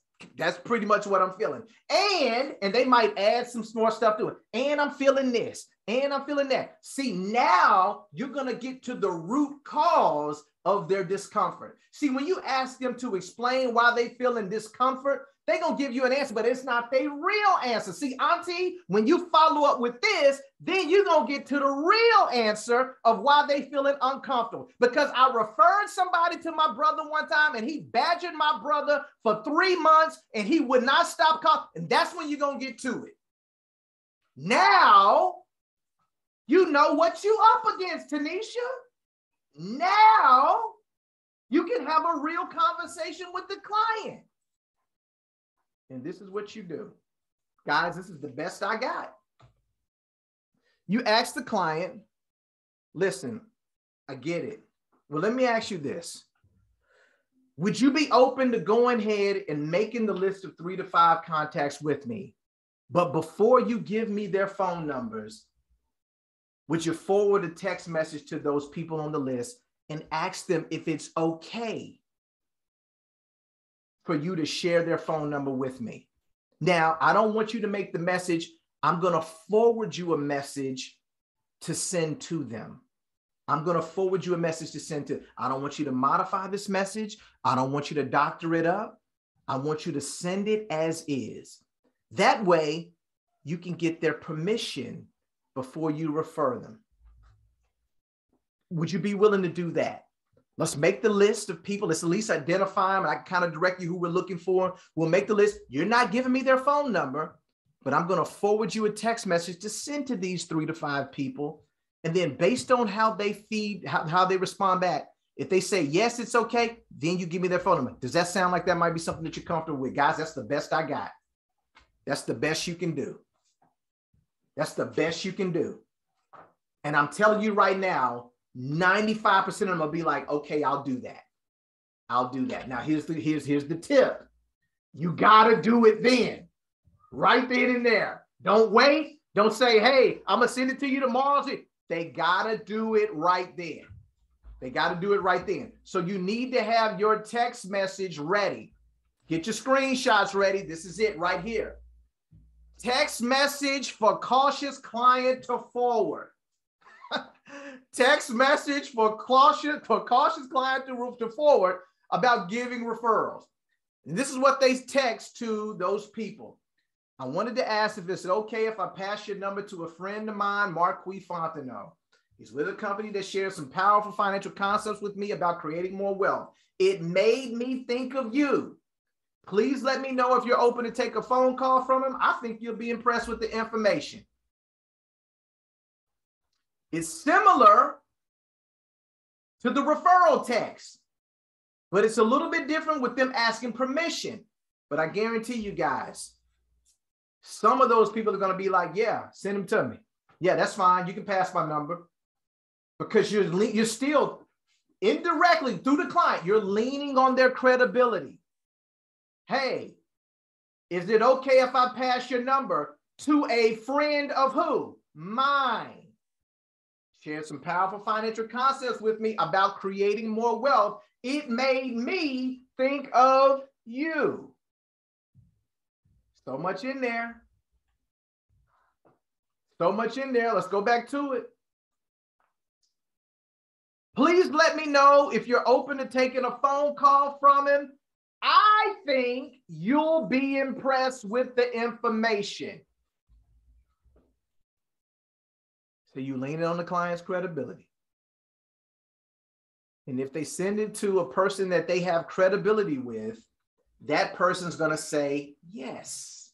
pretty much what I'm feeling. And they might add some more stuff to it. And I'm feeling this. And I'm feeling that. See, now you're going to get to the root cause of their discomfort. See, when you ask them to explain why they feel in discomfort, they're going to give you an answer, but it's not their real answer. See, Auntie, when you follow up with this, then you're going to get to the real answer of why they feeling uncomfortable. Because I referred somebody to my brother one time, and he badgered my brother for 3 months, and he would not stop calling. And that's when you're going to get to it. Now, you know what you up against, Tanisha. Now, You can have a real conversation with the client. And this is what you do. Guys, this is the best I got. You ask the client, listen, I get it. Well, let me ask you this. Would you be open to going ahead and making the list of 3 to 5 contacts with me? But before you give me their phone numbers, would you forward a text message to those people on the list and ask them if it's okay for you to share their phone number with me? Now, I don't want you to make the message. I'm going to forward you a message to send to them. I'm going to forward you a message to send to. I don't want you to modify this message. I don't want you to doctor it up. I want you to send it as is. That way, you can get their permission before you refer them. Would you be willing to do that? Let's make the list of people. Let's at least identify them. I can kind of direct you who we're looking for. We'll make the list. You're not giving me their phone number, but I'm going to forward you a text message to send to these 3 to 5 people. And then based on how they feed, how they respond back, if they say, yes, it's okay, then you give me their phone number. Does that sound like that might be something that you're comfortable with? Guys, that's the best I got. That's the best you can do. That's the best you can do. And I'm telling you right now, 95% of them will be like, okay, I'll do that. I'll do that. Now, here's the tip. You got to do it then. Right then and there. Don't wait. Don't say, hey, I'm going to send it to you tomorrow. They got to do it right then. They got to do it right then. So you need to have your text message ready. Get your screenshots ready. This is it right here. Text message for cautious client to forward. Text message for cautious client to forward about giving referrals. And this is what they text to those people. I wanted to ask if it's okay if I pass your number to a friend of mine, Marquis Fontenot. He's with a company that shares some powerful financial concepts with me about creating more wealth. It made me think of you. Please let me know if you're open to take a phone call from him. I think you'll be impressed with the information. It's similar to the referral text, but it's a little bit different with them asking permission. But I guarantee you guys, some of those people are going to be like, yeah, send them to me. Yeah, that's fine. You can pass my number. Because you're still indirectly through the client, you're leaning on their credibility. Hey, is it okay if I pass your number to a friend of who? Mine. Share some powerful financial concepts with me about creating more wealth. It made me think of you. So much in there. So much in there. Let's go back to it. Please let me know if you're open to taking a phone call from him. I think you'll be impressed with the information. So you lean on the client's credibility. And if they send it to a person that they have credibility with, that person's going to say yes.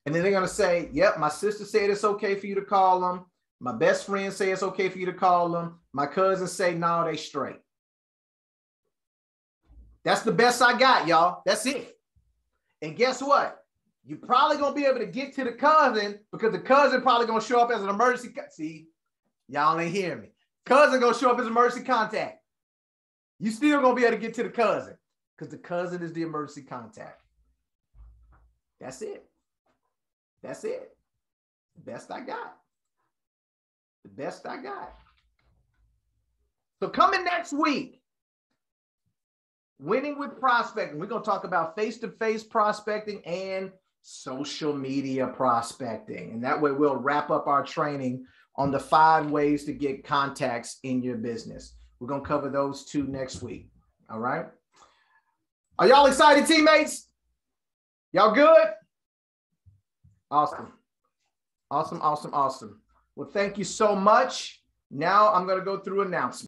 And then they're going to say, yep, my sister said it's okay for you to call them. My best friend say it's okay for you to call them. My cousins say, no, they straight. That's the best I got, y'all. That's it. And guess what? You're probably going to be able to get to the cousin because the cousin probably going to show up as an emergency. See, y'all ain't hearing me. Cousin going to show up as an emergency contact. You still going to be able to get to the cousin because the cousin is the emergency contact. That's it. That's it. The best I got. The best I got. So coming next week, winning with prospecting. We're going to talk about face-to-face prospecting and social media prospecting. And that way we'll wrap up our training on the 5 ways to get contacts in your business. We're going to cover those 2 next week. All right. Are y'all excited, teammates? Y'all good? Awesome. Awesome, awesome, awesome. Well, thank you so much. Now I'm going to go through announcements.